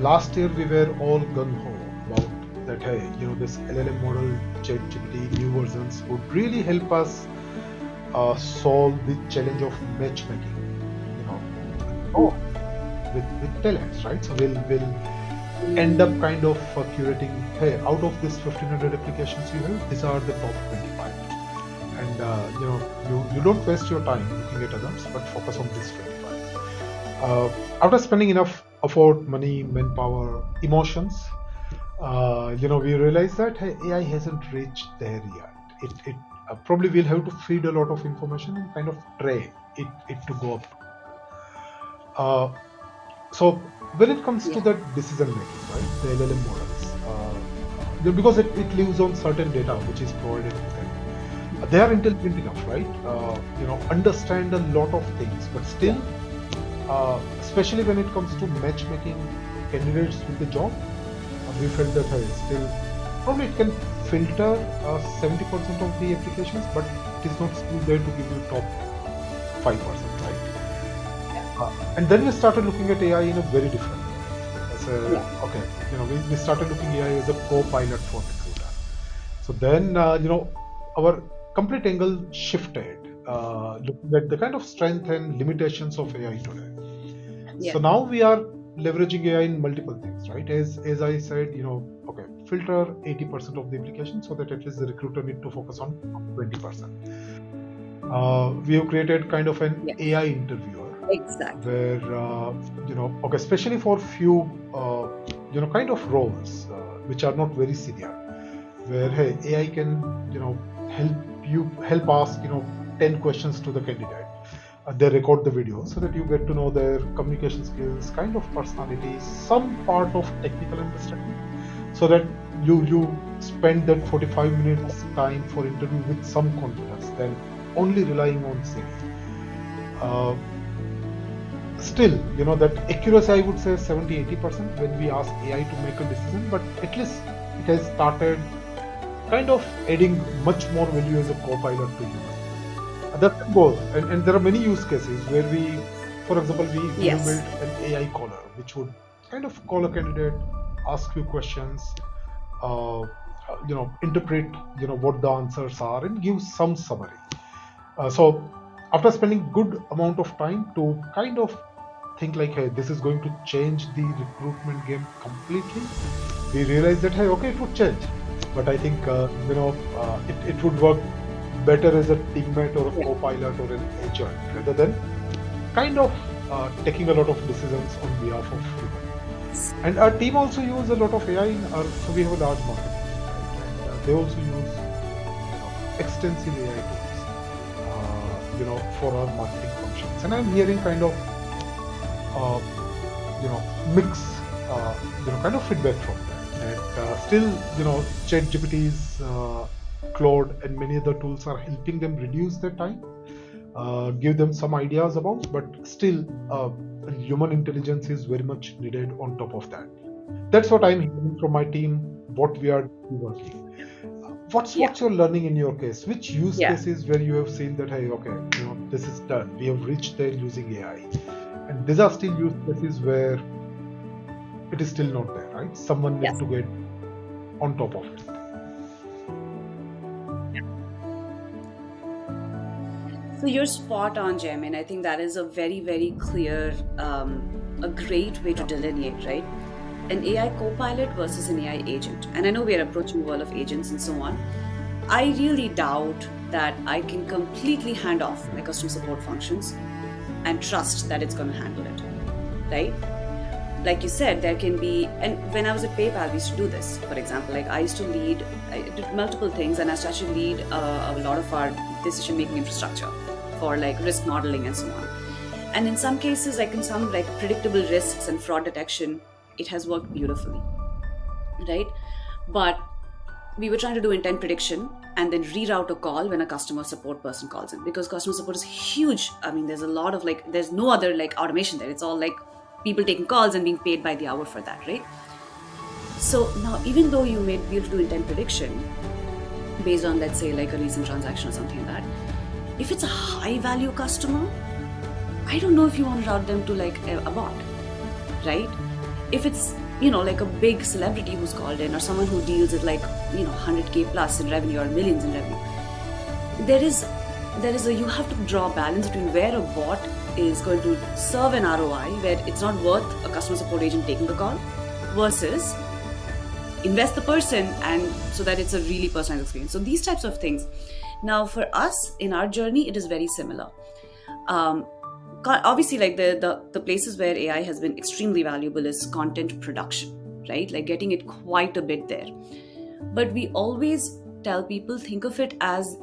Last year we were all gung ho about that. Hey, this LLM model, ChatGPT, new versions would really help us solve the challenge of matchmaking. Oh, with talents, right? So we'll end up kind of curating. Hey, out of this 1,500 applications you have, these are the top 25, and you don't waste your time looking at others, but focus on this 25. After spending enough effort, money, manpower, emotions, we realize that hey, AI hasn't reached there yet. It probably will have to feed a lot of information and kind of train it to go up. So when it comes to that decision making, right, the LLM models, because it lives on certain data which is provided to them, they are intelligent enough, right? Understand a lot of things, but still, especially when it comes to matchmaking candidates with the job, we felt that hey, still probably it can filter 70% of the applications, but it is not still there to give you top 5%, right? And then we started looking at AI in a very different way. Okay, we started looking at AI as a co-pilot for recruiter. So then, our complete angle shifted, looking at the kind of strength and limitations of AI today. So now we are leveraging AI in multiple things, right? As I said, okay, filter 80% of the application so that at least the recruiter need to focus on 20%. We have created kind of an AI interviewer. Exactly. Where, okay, especially for few, kind of roles which are not very senior, where, hey, AI can, help ask, 10 questions to the candidate. They record the video so that you get to know their communication skills, kind of personality, some part of technical understanding, so that you spend that 45 minutes time for interview with some confidence, then only relying on CV. Still, that accuracy, I would say 70-80% when we ask AI to make a decision, but at least it has started kind of adding much more value as a co-pilot to human. That's the goal, and there are many use cases where we, for example, we have built an AI caller, which would kind of call a candidate, ask few questions, interpret, what the answers are, and give some summary. So after spending good amount of time to kind of think like, hey, this is going to change the recruitment game completely, we realized that, hey, okay, it would change, but I think it would work better as a teammate or a co-pilot or an agent rather than kind of taking a lot of decisions on behalf of humans. And our team also use a lot of AI so we have a large market, right? And they also use extensive AI tools, for our marketing functions. And I'm hearing kind of mix, kind of feedback from them. And still, ChatGPT's, Claude and many other tools are helping them reduce their time, give them some ideas about, but still, human intelligence is very much needed on top of that. That's what I'm hearing from my team, what we are working. What's your learning in your case? Which use cases where you have seen that, hey, okay, this is done, we have reached there using AI, and these are still use cases where it is still not there, right? Someone needs to get on top of it. So you're spot on, Jaimin. I think that is a very, very clear, a great way to delineate, right? An AI co-pilot versus an AI agent. And I know we are approaching the world of agents and so on. I really doubt that I can completely hand off my customer support functions and trust that it's going to handle it, right? Like you said, there can be, and when I was at PayPal, we used to do this. For example, like I did multiple things, and I used to actually lead a lot of our decision-making infrastructure for like risk modeling and so on. And in some cases, like in some like predictable risks and fraud detection, it has worked beautifully. right? But we were trying to do intent prediction and then reroute a call when a customer support person calls in, because customer support is huge. I mean, there's a lot of like, there's no other like automation there. It's all like people taking calls and being paid by the hour for that, right? So now, even though you may be able to do intent prediction based on, let's say, like a recent transaction or something like that, if it's a high value customer, I don't know if you want to route them to like a bot, right? If it's, like a big celebrity who's called in, or someone who deals with like, 100K plus in revenue or millions in revenue, you have to draw a balance between where a bot is going to serve an ROI, where it's not worth a customer support agent taking the call, versus invest the person, and so that it's a really personalized experience. So these types of things. Now for us in our journey, it is very similar. Obviously, like the places where AI has been extremely valuable is content production, right? Like getting it quite a bit there. But we always tell people, think of it as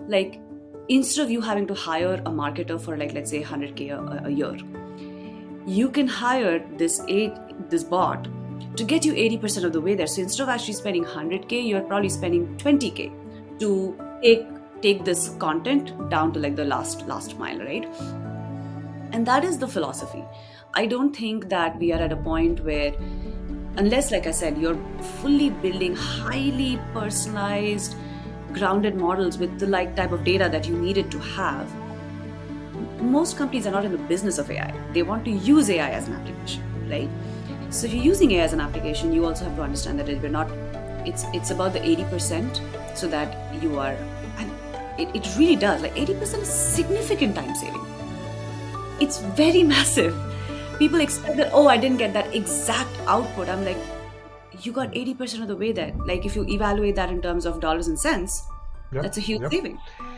like, instead of you having to hire a marketer for like, let's say 100K a year, you can hire this bot to get you 80% of the way there. So instead of actually spending 100K, you're probably spending 20K to take this content down to like the last mile, right? And that is the philosophy. I don't think that we are at a point where, unless, like I said, you're fully building highly personalized, grounded models with the like type of data that you needed to have, most companies are not in the business of AI. They want to use AI as an application, right? So if you're using AI as an application, you also have to understand that it's about the 80%, so that you are, and it really does, like 80% is significant time saving. It's very massive. People expect that, I didn't get that exact output. I'm like, you got 80% of the way there. Like if you evaluate that in terms of dollars and cents, that's a huge saving.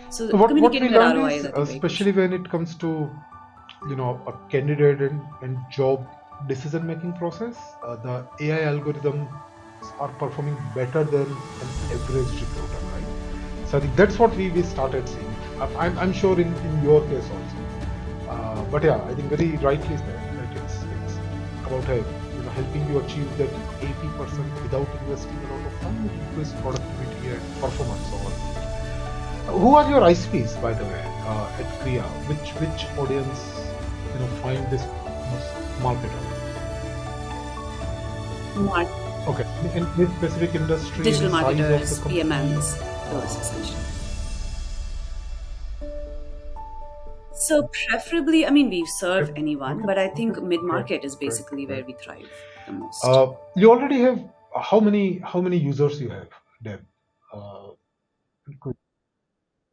So what we communicating that learn ROI is, is, I think, especially when it comes to, a candidate and job decision-making process, the AI algorithms are performing better than an average recruiter, right? So I think that's what we started seeing. I'm sure in your case also. But yeah, I think very rightly said that it's about helping you achieve that 80% without investing a lot of time. It increases productivity and performance overall. Who are your ISPs, by the way, at Kriya? Which audience find this most marketable? Okay, in this specific industry, digital any size of marketers, the company? PMMs, those essentially. So preferably, I mean, we serve anyone, but I think mid-market is basically where we thrive the most. You already have how many users you have, Deb?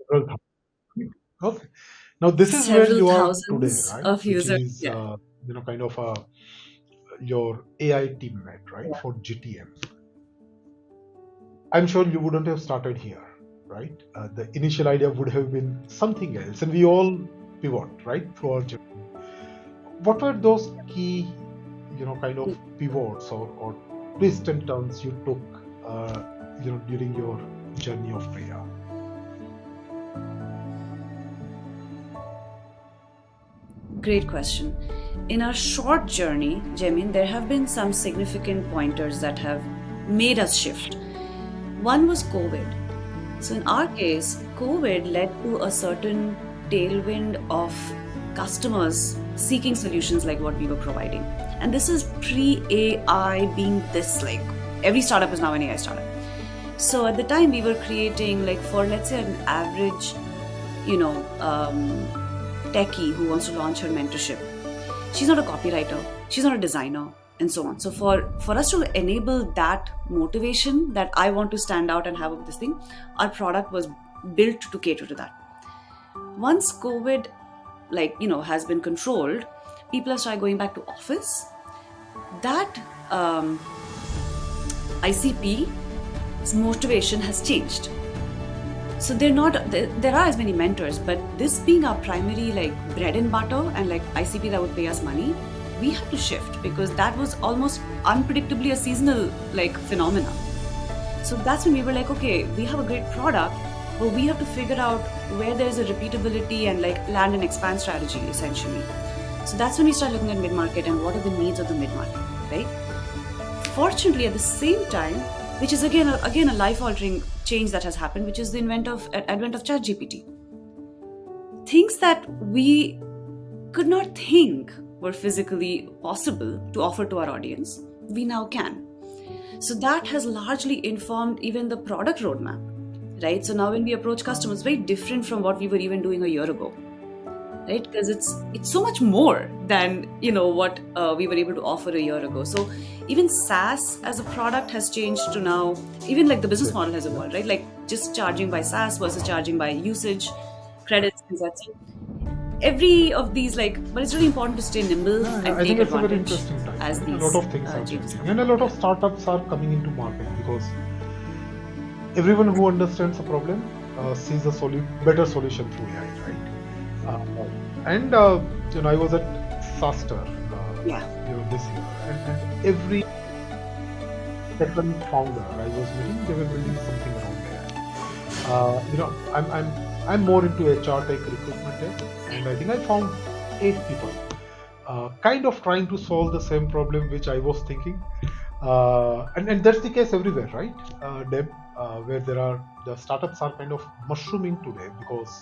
Several thousand. Okay. Now this is where Several you are today, thousands right? of Which users. is Yeah. kind of your AI teammate, right, for GTM. I'm sure you wouldn't have started here, right? The initial idea would have been something else, and we all pivot, right, through our journey. What were those key, kind of pivots or twists and turns you took, during your journey of Priya? Great question. In our short journey, Jamin, there have been some significant pointers that have made us shift. One was COVID. So in our case, COVID led to a certain tailwind of customers seeking solutions like what we were providing. And this is pre-AI being this, like, every startup is now an AI startup. So at the time we were creating, like, for let's say an average, techie who wants to launch her mentorship. She's not a copywriter, she's not a designer, and so on. So for us to enable that motivation that I want to stand out and have this thing, our product was built to cater to that. Once COVID, has been controlled, people have started going back to office. That ICP's motivation has changed. So there are as many mentors, but this being our primary bread and butter and ICP that would pay us money, we had to shift because that was almost unpredictably a seasonal phenomena. So that's when we were like, okay, we have a great product, but we have to figure out where there's a repeatability and land and expand strategy essentially. So that's when we started looking at mid-market and what are the needs of the mid-market, right? unfortunately, at the same time, which is again a life-altering change that has happened, which is the advent of ChatGPT. Things that we could not think were physically possible to offer to our audience, we now can. So that has largely informed even the product roadmap, right? So now when we approach customers, very different from what we were even doing a year ago, right? Because it's so much more than what we were able to offer a year ago. So even SaaS as a product has changed to now, even like the business model has evolved, right? Like just charging by SaaS versus charging by usage, credits, and such. Every of these, but it's really important to stay nimble and I take think it's a very advantage interesting time. as right? A these lot of things are changes changing, happen. and a lot of startups are coming into market because everyone who understands a problem sees a better solution through AI, right? And I was at SaaStr Yeah. this year, and every second founder I was meeting, they were building something around AI. I'm more into HR tech, recruitment tech, and I think I found 8 people kind of trying to solve the same problem which I was thinking. And that's the case everywhere, right, Deb? Where the startups are kind of mushrooming today because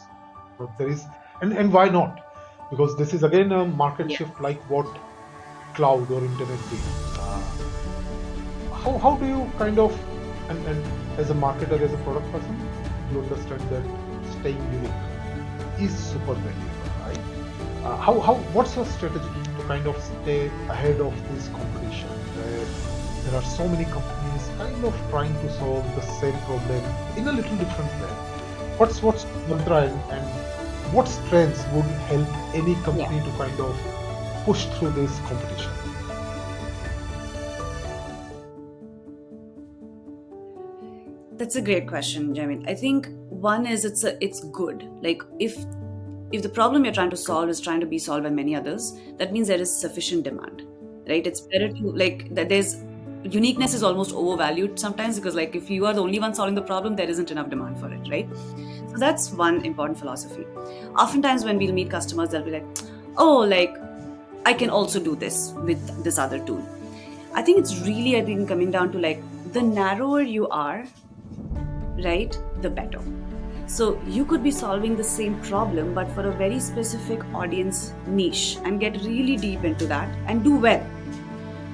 there is, and why not? Because this is again a market Yeah. shift like what cloud or internet did. How do you kind of, and as a marketer, as a product person, you understand that staying unique is super valuable, right? What's your strategy to kind of stay ahead of this competition where there are so many companies kind of trying to solve the same problem in a little different way? What's mantra, and what strengths would help any company to kind of push through this competition? That's a great question, Jamin. I think one is it's good. Like if the problem you're trying to solve is trying to be solved by many others, that means there is sufficient demand, right? It's better to that there's uniqueness is almost overvalued sometimes, because like if you are the only one solving the problem, there isn't enough demand for it, right? So that's one important philosophy. Oftentimes when we'll meet customers, they'll be like, oh, like I can also do this with this other tool. I think it's really coming down to like the narrower you are, right, the better. So you could be solving the same problem, but for a very specific audience niche, and get really deep into that and do well.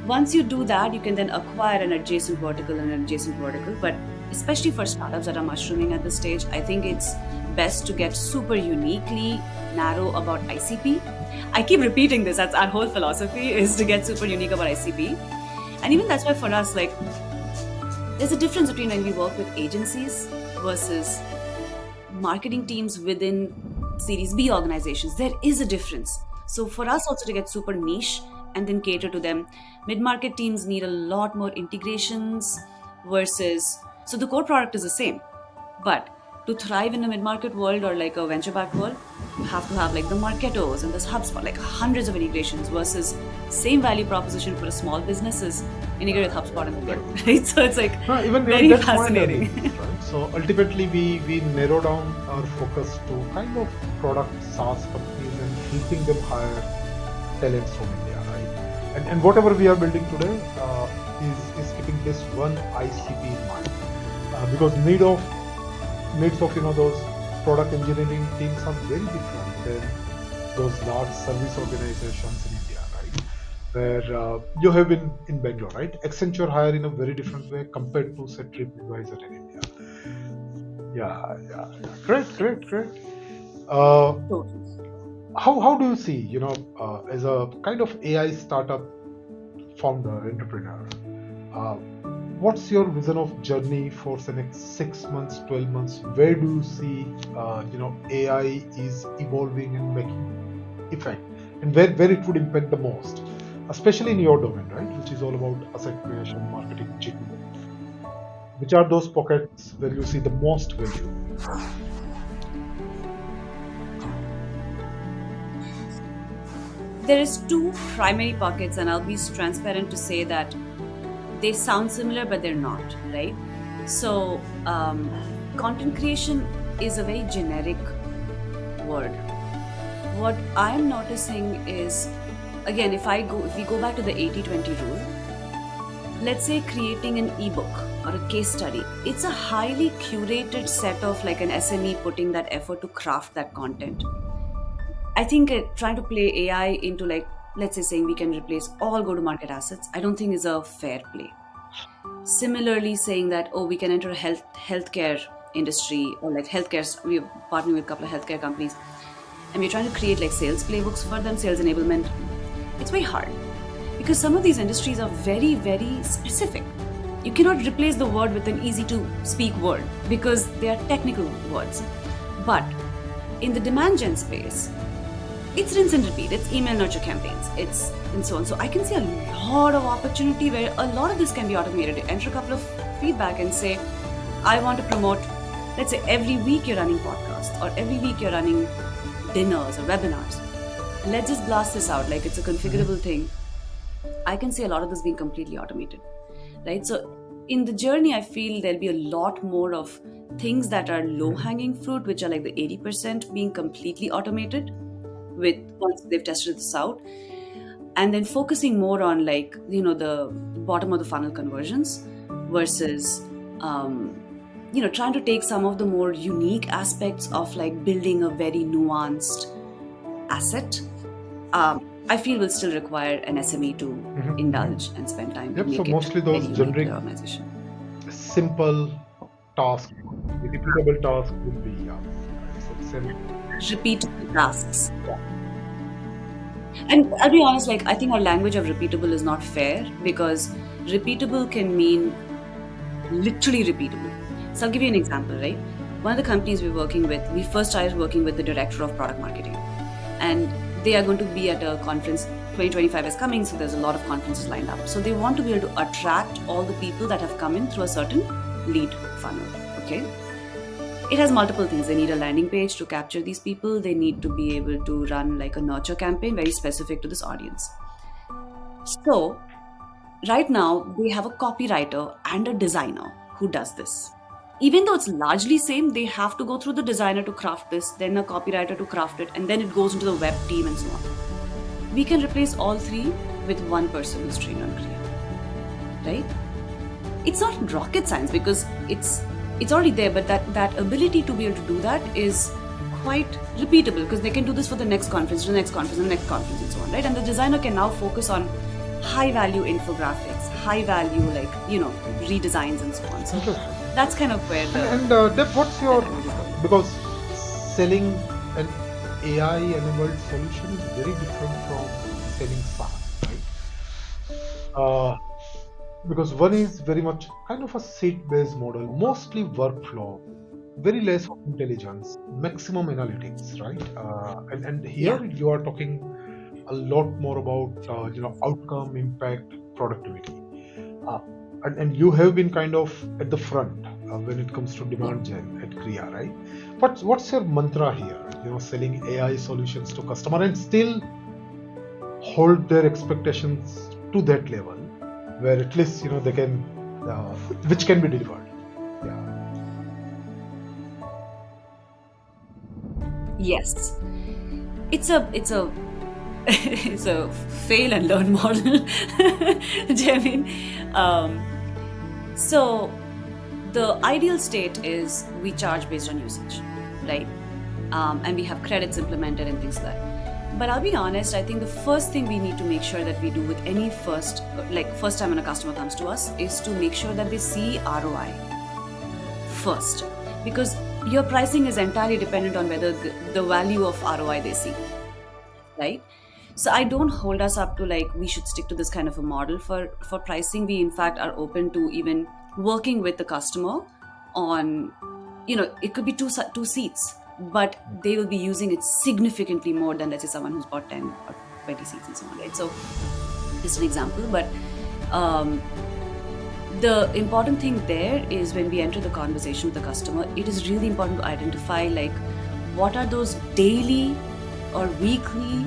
Once you do that, you can then acquire an adjacent vertical and an adjacent vertical. But especially for startups that are mushrooming at this stage, I think it's best to get super uniquely narrow about ICP. I keep repeating this. That's our whole philosophy, is to get super unique about ICP. And even that's why for us, like, there's a difference between when we work with agencies versus marketing teams within Series B organizations. There is a difference. So for us also to get super niche and then cater to them, mid-market teams need a lot more integrations versus, so the core product is the same, but to thrive in a mid-market world or like a venture-backed world, you have to have like the Marketos and this HubSpot, like hundreds of integrations, versus same value proposition for a small business is integrate with HubSpot and Google, right? So it's like even very that's fascinating. Right? So ultimately, we narrow down our focus to kind of product SaaS companies and helping them hire talents from India, right? And whatever we are building today is keeping this one ICP in mind, because needs of those product engineering teams are very different than those large service organizations in India, right? Where you have been in Bangalore, right? Accenture hire in a very different way compared to say TripAdvisor in India. Yeah. Great. How do you see, as a kind of AI startup founder, entrepreneur, what's your vision of journey for the next 6 months, 12 months? Where do you see, AI is evolving and making effect, and where it would impact the most, especially in your domain, right? Which is all about asset creation, marketing, GTM. Which are those pockets where you see the most value? There is two primary pockets, and I'll be transparent to say that they sound similar, but they're not, right? So content creation is a very generic word. What I'm noticing is, again, if we go back to the 80-20 rule, let's say creating an ebook or a case study, it's a highly curated set of like an SME putting that effort to craft that content. I think trying to play AI into like, let's say saying we can replace all go to market assets, I don't think is a fair play. Similarly, saying that, oh, we can enter a healthcare industry or like healthcare, we're partnering with a couple of healthcare companies and we're trying to create like sales playbooks for them, sales enablement. It's very hard because some of these industries are very, very specific. You cannot replace the word with an easy to speak word because they are technical words. But in the demand gen space, it's rinse and repeat. It's email nurture campaigns. It's and so on. So I can see a lot of opportunity where a lot of this can be automated. Enter a couple of feedback and say, I want to promote, let's say every week you're running podcasts or every week you're running dinners or webinars. Let's just blast this out like it's a configurable thing. I can see a lot of this being completely automated, right? So in the journey, I feel there'll be a lot more of things that are low-hanging fruit, which are like the 80% being completely automated with once they've tested this out, and then focusing more on like, you know, the bottom of the funnel conversions versus, trying to take some of the more unique aspects of like building a very nuanced asset. I feel will still require an SME to indulge and spend time to Yep. make So it mostly those very unique to generic, the organization. simple tasks, repeatable tasks would be same. Repeatable tasks. And I'll be honest, like I think our language of repeatable is not fair because repeatable can mean literally repeatable. So I'll give you an example, right? One of the companies we're working with, we first started working with the director of product marketing, and they are going to be at a conference. 2025 is coming, so there's a lot of conferences lined up. So they want to be able to attract all the people that have come in through a certain lead funnel. Okay. It has multiple things. They need a landing page to capture these people. They need to be able to run like a nurture campaign very specific to this audience. So right now they have a copywriter and a designer who does this. Even though it's largely same, they have to go through the designer to craft this, then a copywriter to craft it, and then it goes into the web team and so on. We can replace all three with one person who's trained on Kriya, right? It's not rocket science because it's already there, but that ability to be able to do that is quite repeatable because they can do this for the next conference, the next conference, the next conference, and so on, right? And the designer can now focus on high value infographics, high value redesigns and so on. So that's kind of where the Deb, what's your, because selling an AI-enabled solution is very different from selling SaaS, right? Because one is very much kind of a seat-based model, mostly workflow, very less of intelligence, maximum analytics, right? And here you are talking a lot more about outcome, impact, productivity, and you have been kind of at the front when it comes to demand gen at Kriya, right? What's your mantra here? Selling AI solutions to customer and still hold their expectations to that level where at least they can, which can be delivered. Yes, it's a it's a fail and learn model, Jamin. So the ideal state is we charge based on usage, right? And we have credits implemented and things like that. But I'll be honest, I think the first thing we need to make sure that we do with any first time when a customer comes to us is to make sure that they see ROI first, because your pricing is entirely dependent on whether the value of ROI they see, right? So I don't hold us up to like we should stick to this kind of a model for pricing. We in fact are open to even working with the customer on, it could be two seats, but they will be using it significantly more than, let's say, someone who's bought 10 or 20 seats and so on, right? So just an example, but the important thing there is when we enter the conversation with the customer, it is really important to identify like what are those daily or weekly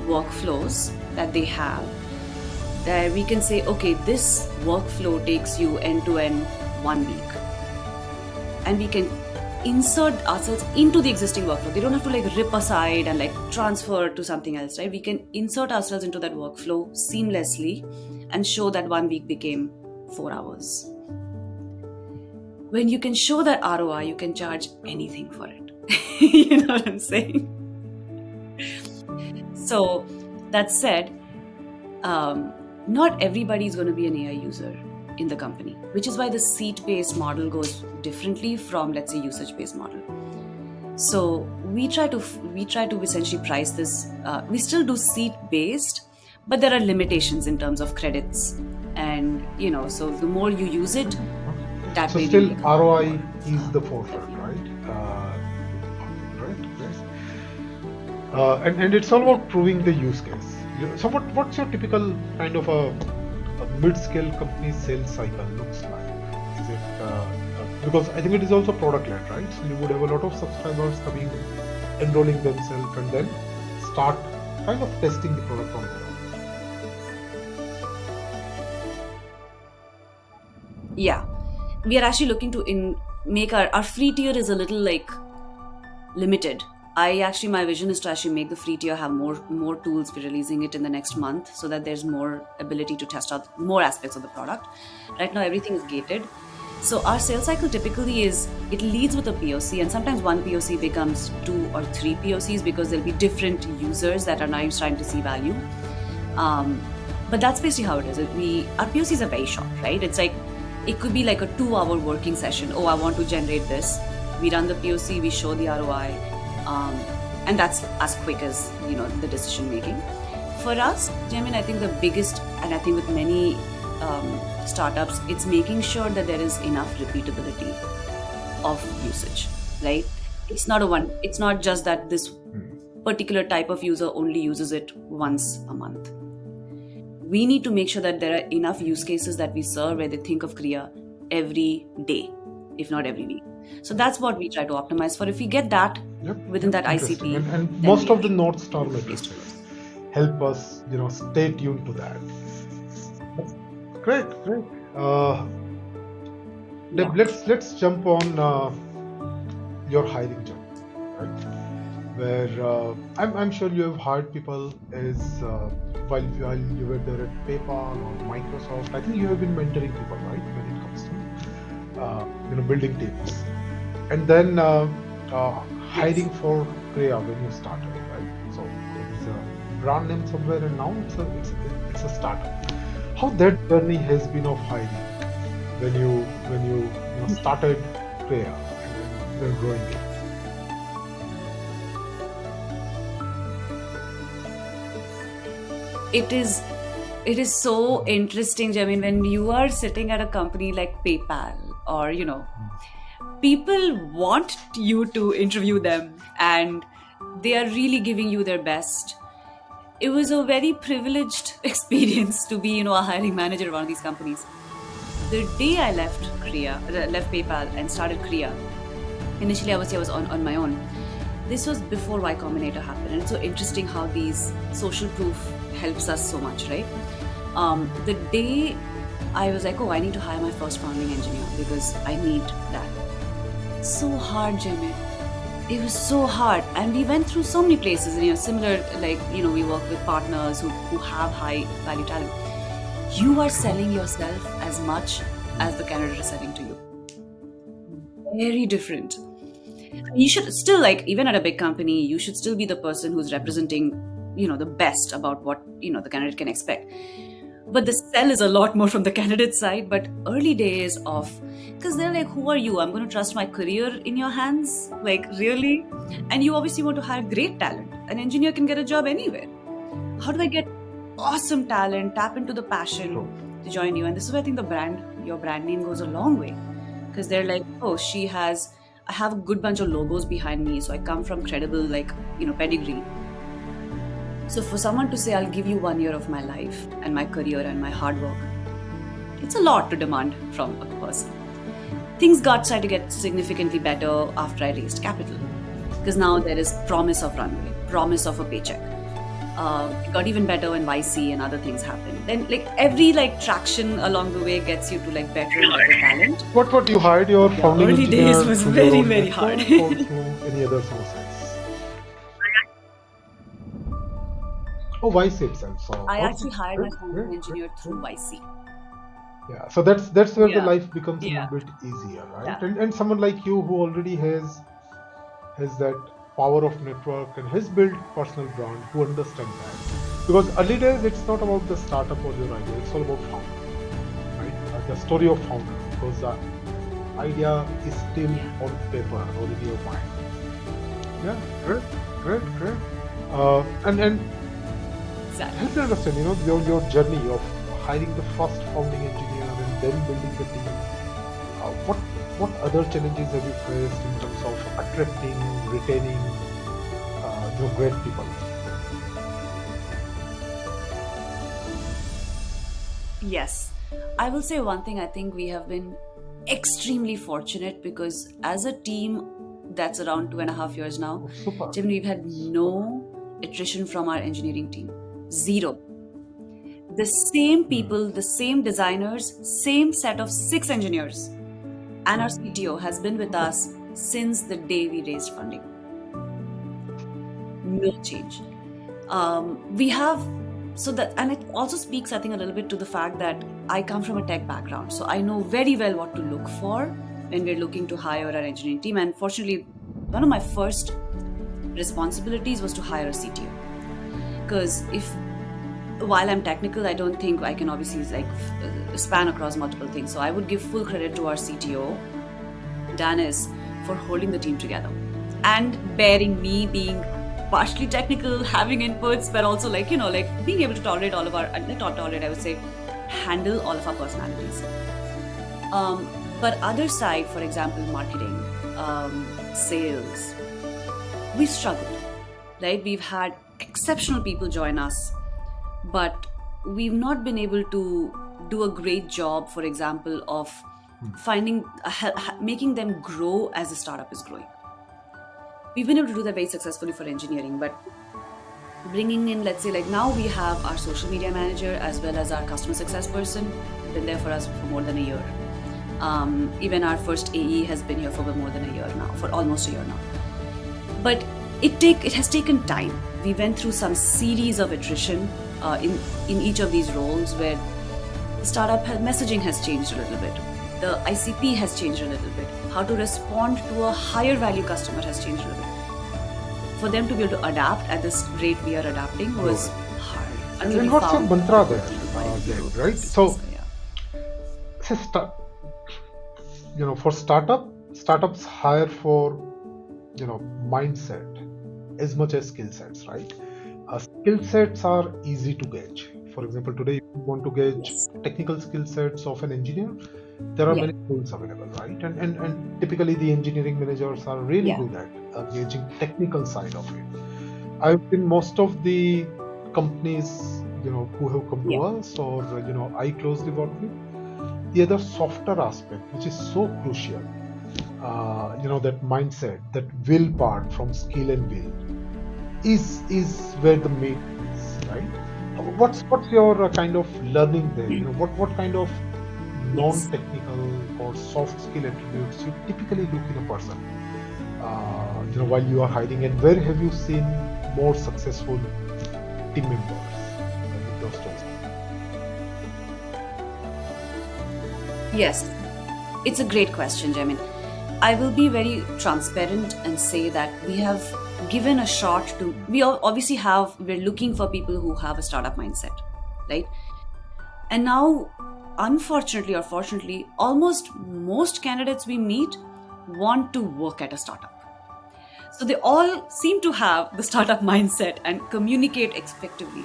workflows that they have that we can say, okay, this workflow takes you end to end 1 week, and we can insert ourselves into the existing workflow. They don't have to like rip aside and like transfer to something else, right? We can insert ourselves into that workflow seamlessly and show that 1 week became 4 hours. When you can show that ROI, you can charge anything for it. You know what I'm saying? So, that said, not everybody is going to be an AI user in the company, which is why the seat-based model goes differently from, let's say, usage-based model. So we try to essentially price this. We still do seat-based, but there are limitations in terms of credits, and so the more you use it, that So way still you become ROI more, is the forefront, right? Right. Yes. And it's all about proving the use case. So what's your typical kind of a mid-scale company sales cycle looks like? Is it because I think it is also product-led, right? So you would have a lot of subscribers coming, enrolling themselves, and then start kind of testing the product on their own. yeah. We are actually looking to make our free tier is a little like limited. My vision is to actually make the free tier have more tools. We're releasing it in the next month so that there's more ability to test out more aspects of the product. Right now, everything is gated. So our sales cycle typically it leads with a POC, and sometimes one POC becomes 2 or 3 POCs because there'll be different users that are now trying to see value. But that's basically how it is. Our POCs are very short, right? It's like, it could be like a 2-hour working session. Oh, I want to generate this. We run the POC, we show the ROI, and that's as quick as the decision making. For us, Jamin, I think the biggest, and I think with many startups, it's making sure that there is enough repeatability of usage, right? It's not just that this particular type of user only uses it once a month. We need to make sure that there are enough use cases that we serve where they think of Kriya every day, if not every week. So that's what we try to optimize for. If we get that within that Interesting. ICP, And then most we of the are North Star pleased metrics with it. help us, stay tuned to that. Great. Deb, Yeah. let's jump on your hiring journey, right? Where I'm sure you have hired people as while you were there at PayPal or Microsoft. I think you have been mentoring people, right? When it comes to building teams, and then hiring for Kriya when you started, right? So it's a brand name somewhere, and now it's a startup. How that journey has been of hiring when you started Kriya and then growing it. It is so interesting, Jamin, when you are sitting at a company like PayPal or people want you to interview them and they are really giving you their best. It was a very privileged experience to be a hiring manager of one of these companies. The day I left PayPal and started Kriya, initially I was on my own. This was before Y Combinator happened, and it's so interesting how these social proof helps us so much, right? The day I was like, oh, I need to hire my first founding engineer because I need that. So hard, Jamin. It was so hard, and we went through so many places. Similar, we work with partners who have high value talent. You are selling yourself as much as the candidate is selling to you. Very different. You should still, even at a big company, you should still be the person who's representing, the best about what, the candidate can expect. But the sell is a lot more from the candidate side. But early days of, because they're like, who are you? I'm going to trust my career in your hands? Like, really? And you obviously want to hire great talent. An engineer can get a job anywhere. How do I get awesome talent, tap into the passion to join you? And this is where I think your brand name goes a long way. Because they're like, oh, I have a good bunch of logos behind me. So I come from credible, pedigree. So for someone to say, I'll give you 1 year of my life and my career and my hard work, it's a lot to demand from a person. Things started to get significantly better after I raised capital. Because now there is promise of runway, promise of a paycheck. It got even better when YC and other things happened. Then every traction along the way gets you to better and better talent. What you hired your founding early engineer days was through very, your own very network hard. or through any other sources? Oh, YC itself. So I okay, actually hired my great, founding great, great, engineer great. through YC. Yeah, so that's where the Yeah, life becomes a yeah, little bit easier, right? yeah. And someone like you who already has that power of network and has built personal brand, who understand that. Because early days, it's not about the startup or your idea; it's all about founder, right? The story of founder, because the idea is still Yeah, on paper or in your mind. Yeah, great, great, great. And exactly. help me understand, your journey of hiring the first founding engineer and then building the team. What other challenges have you faced in terms of attracting, retaining, great people? Yes. I will say one thing. I think we have been extremely fortunate because as a team that's around 2.5 years now, Oh, super, Jim, we've had super. no attrition from our engineering team. Zero. The same Hmm. people, the same designers, same set of 6 engineers. And our CTO has been with Super. us since the day we raised funding. No change. We have so that, and it also speaks, I think, a little bit to the fact that I come from a tech background, so I know very well what to look for when we're looking to hire our engineering team. And fortunately, one of my first responsibilities was to hire a CTO, because if while I'm technical, I don't think I can obviously span across multiple things. So I would give full credit to our CTO, Danis, for holding the team together and bearing me being partially technical, having inputs, but also being able to tolerate all of our, not tolerate, I would say, handle all of our personalities. But other side, for example, marketing, sales, we've struggled, right? We've had exceptional people join us, but we've not been able to do a great job, for example, of finding making them grow as the startup is growing. We've been able to do that very successfully for engineering, but bringing in, let's say, like now we have our social media manager as well as our customer success person, been there for us for more than a year. Even our first AE has been here for more than a year now, for almost a year now. But it has taken time. We went through some series of attrition in each of these roles, where the messaging has changed a little bit, the ICP has changed a little bit, how to respond to a higher value customer has changed a little bit. For them to be able to adapt at this rate we are adapting was hard And, until we and what's your found mantra people there, who are able to Glenn, do right? this. So, So yeah. say for startups hire for, mindset as much as skill sets, right? Skill sets are easy to gauge. For example, today, if you want to gauge Yes. technical skill sets of an engineer, there are Yeah. many tools available, right? And typically, the engineering managers are really Yeah. good at gauging technical side of it. I've seen most of the companies, who have come to Yeah. us, or I closely work with. The other softer aspect, which is so crucial, that mindset, that will part from skill and will, is where the meat is, right? What's your kind of learning there? What kind of Yes. non-technical or soft skill attributes you typically look in a person, while you are hiring, and where have you seen more successful team members with those traits? Yes. It's a great question, Jamin. I will be very transparent and say that we have given a shot to. Obviously we're looking for people who have a startup mindset, right? And now, unfortunately or fortunately, almost most candidates we meet want to work at a startup. So they all seem to have the startup mindset and communicate effectively.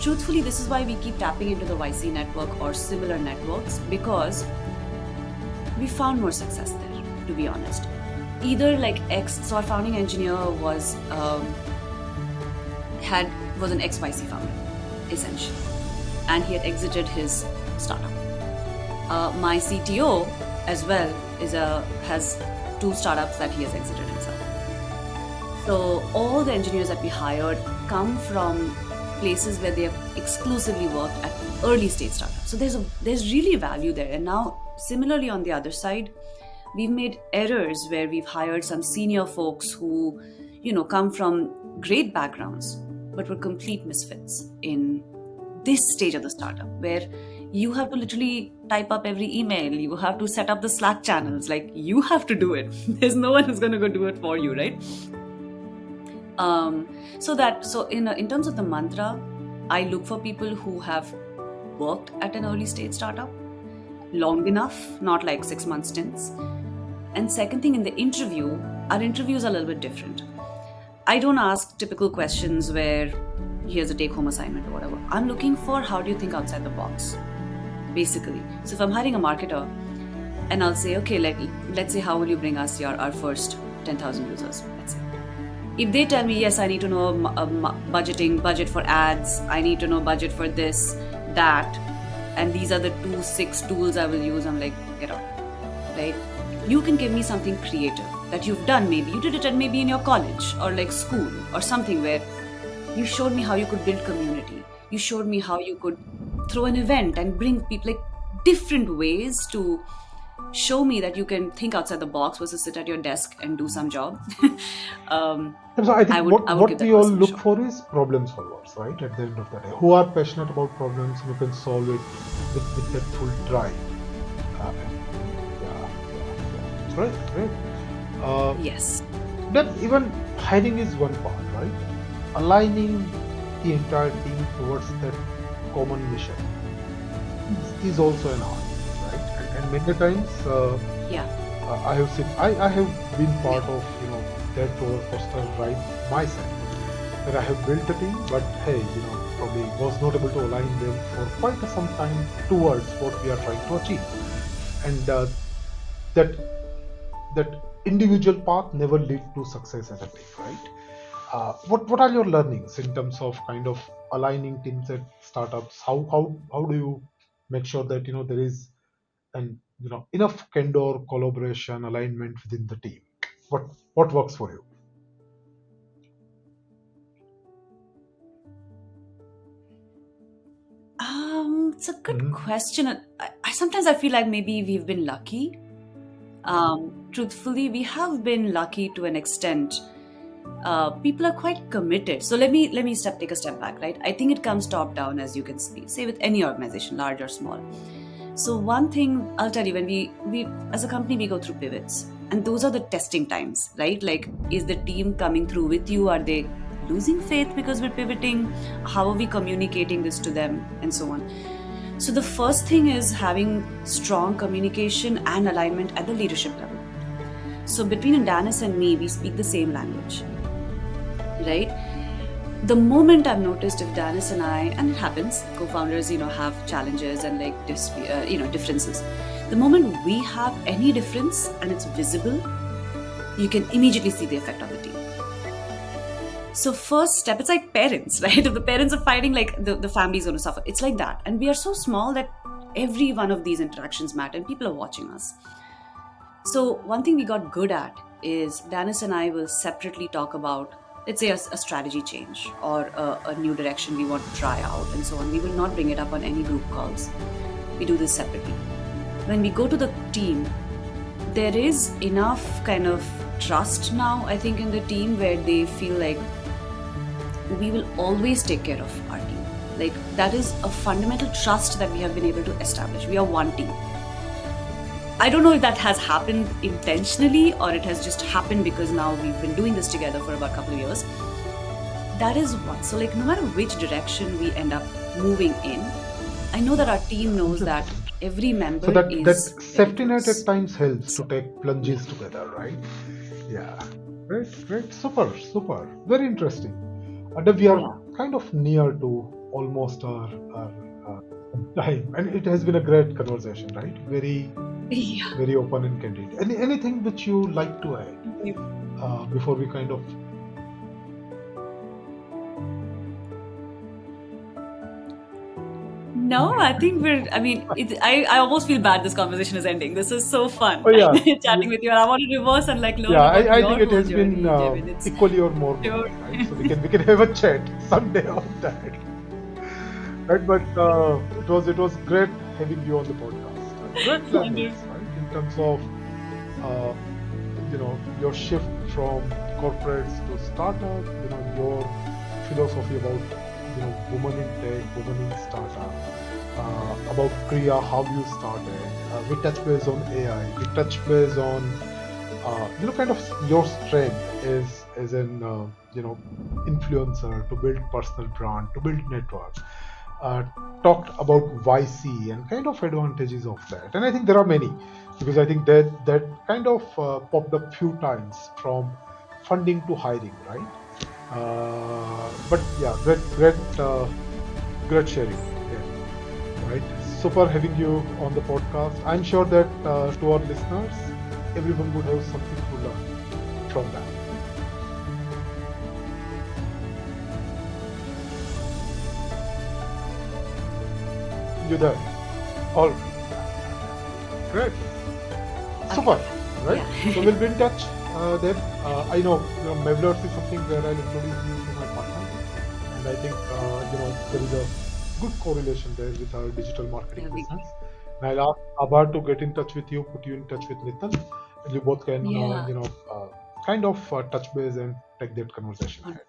Truthfully, this is why we keep tapping into the YC network or similar networks, because we found more success there, to be honest. Either so our founding engineer was an ex-YC founder, essentially, and he had exited his startup. My CTO as well has 2 startups that he has exited himself. So all the engineers that we hired come from places where they have exclusively worked at early stage startups. So there's really value there. And now, similarly, on the other side, we've made errors where we've hired some senior folks who, come from great backgrounds, but we're complete misfits in this stage of the startup where you have to literally type up every email, you have to set up the Slack channels, like you have to do it. There's no one who's going to go do it for you, right? So in terms of the mantra, I look for people who have worked at an early stage startup long enough, not like 6 month stints. And second thing, in the interview, our interviews are a little bit different. I don't ask typical questions where here's a take home assignment or whatever. I'm looking for how do you think outside the box, basically. So if I'm hiring a marketer and I'll say, okay, let's say, how will you bring us our first 10,000 users, let's say. If they tell me, yes, I need to know budget for ads, I need to know budget for this, that, and these are the 6 tools I will use, I'm like, get out, right? You can give me something creative that you've done. Maybe you did it and maybe in your college or like school or something where you showed me how you could build community. You showed me how you could throw an event and bring people, like different ways to show me that you can think outside the box versus sit at your desk and do some job. So I think I would what give that we all person a look shot. for is problem solvers, right? At the end of the day, who are passionate about problems, who can solve it with that full drive. Great. Yes. But even hiring is one part, right? Aligning the entire team towards that common mission is also an art, right? And many times Yeah. I have been part of that roller coaster ride myself. That I have built a team, but hey, probably was not able to align them for quite some time towards what we are trying to achieve, and that individual path never lead to success as a team, right? What are your learnings in terms of kind of aligning teams at startups? How do you make sure that there is an enough candor, collaboration, alignment within the team? What works for you? It's a good question. I sometimes I feel like maybe we've been lucky. Truthfully, we have been lucky to an extent. People are quite committed. So let me take a step back, right? I think it comes top down, as you can say with any organization, large or small. So one thing I'll tell you, when we as a company, we go through pivots, and those are the testing times, right? Like, is the team coming through with you? Are they losing faith because we're pivoting? How are we communicating this to them, and so on? So the first thing is having strong communication and alignment at the leadership level. So between Danis and me, we speak the same language, right? The moment I've noticed, if Danis and I, and it happens, co-founders, have challenges and differences. The moment we have any difference and it's visible, you can immediately see the effect on the team. So first step, it's like parents, right? If the parents are fighting, like the family's going to suffer. It's like that. And we are so small that every one of these interactions matter and people are watching us. So one thing we got good at is Danis and I will separately talk about, let's say, a strategy change or a new direction we want to try out and so on. We will not bring it up on any group calls. We do this separately. When we go to the team, there is enough kind of trust now, I think, in the team where they feel like we will always take care of our team. Like, that is a fundamental trust that we have been able to establish. We are one team. I don't know if that has happened intentionally or it has just happened because now we've been doing this together for about a couple of years. That is one. So, like, no matter which direction we end up moving in, I know that our team knows that every member So that is safety net at times helps to take plunges together, right? Yeah. Great. Super. Very interesting. Dev, we are kind of near to almost our time, and it has been a great conversation, right? Very open and candid. Anything which you like to add before we kind of? No, I think I almost feel bad this conversation is ending. This is so fun. Oh, yeah. Chatting with you, and I want to reverse and learn Yeah, about I your think it whole has been journey, Jevin. equally or more, Sure. right? So we can have a chat someday on that. Right, but it was great having you on the podcast. Great learnings, right? In terms of your shift from corporates to startup, your philosophy about women in tech, women in startup, about Kriya, how you started. We touch base on AI. We touch base on kind of your strength is an influencer to build personal brand, to build network. Uh, Talked about YC and kind of advantages of that, and I think there are many because I think that kind of popped up few times from funding to hiring, right? But yeah, great sharing. Yeah, right. Super having you on the podcast. I'm sure that to our listeners, everyone would have something to learn from that. You there? All great. Super. Okay. Right. So Yeah. we'll be in touch. Then I know Mavlers is something where I'll introduce you to my partner, and I think there is a good correlation there with our digital marketing That'll be business. great. And I'll ask Abar to get in touch with you, put you in touch with Nitin, and you both can Yeah. kind of touch base and take that conversation Um, ahead.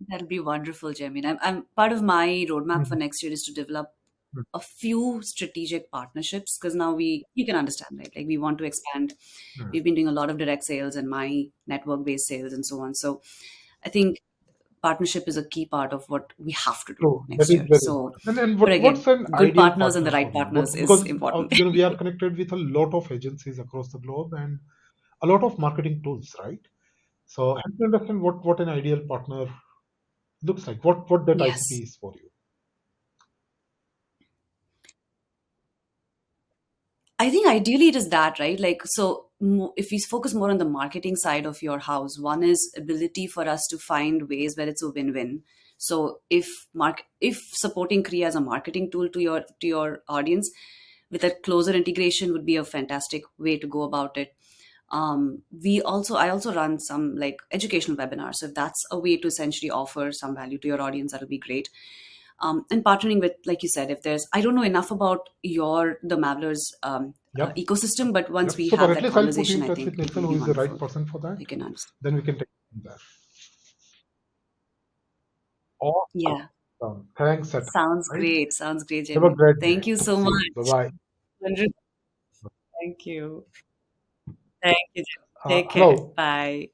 That'll be wonderful, Jamin. I'm part of my roadmap for Mhm. next year is to develop Mhm. a few strategic partnerships because now you can understand, right? Like we want to expand. Mhm. We've been doing a lot of direct sales and my network based sales and so on. So I think partnership is a key part of what we have to do So that next is year. very So, important. And but what's again, an good ideal partners and partner the for right you? partners is Because important. we are connected with a lot of agencies across the globe and a lot of marketing tools, right? So help me understand what an ideal partner looks like. What that Yes. ICP is for you. I think ideally it is that, right? Like, so if we focus more on the marketing side of your house, one is ability for us to find ways where it's a win-win. So if supporting Kriya as a marketing tool to your audience with a closer integration would be a fantastic way to go about it. I also run some like educational webinars. So if that's a way to essentially offer some value to your audience, that'll be great. And partnering with, like you said, if there's, I don't know enough about the Mavlers Yep. ecosystem, but once Yep. we Super. have At that least I'll put you conversation, in I touch with think it Nitin, will who be is the right wonderful. person for that. We can understand. Then we can take it from there. Awesome. Yeah, Thanks, Seth. sounds Right. great. Sounds great, Have a Jamie. great day. Thank you so See you. Bye much. bye. 100. Thank you. Thank you, Jamie. Take care. Hello. Bye.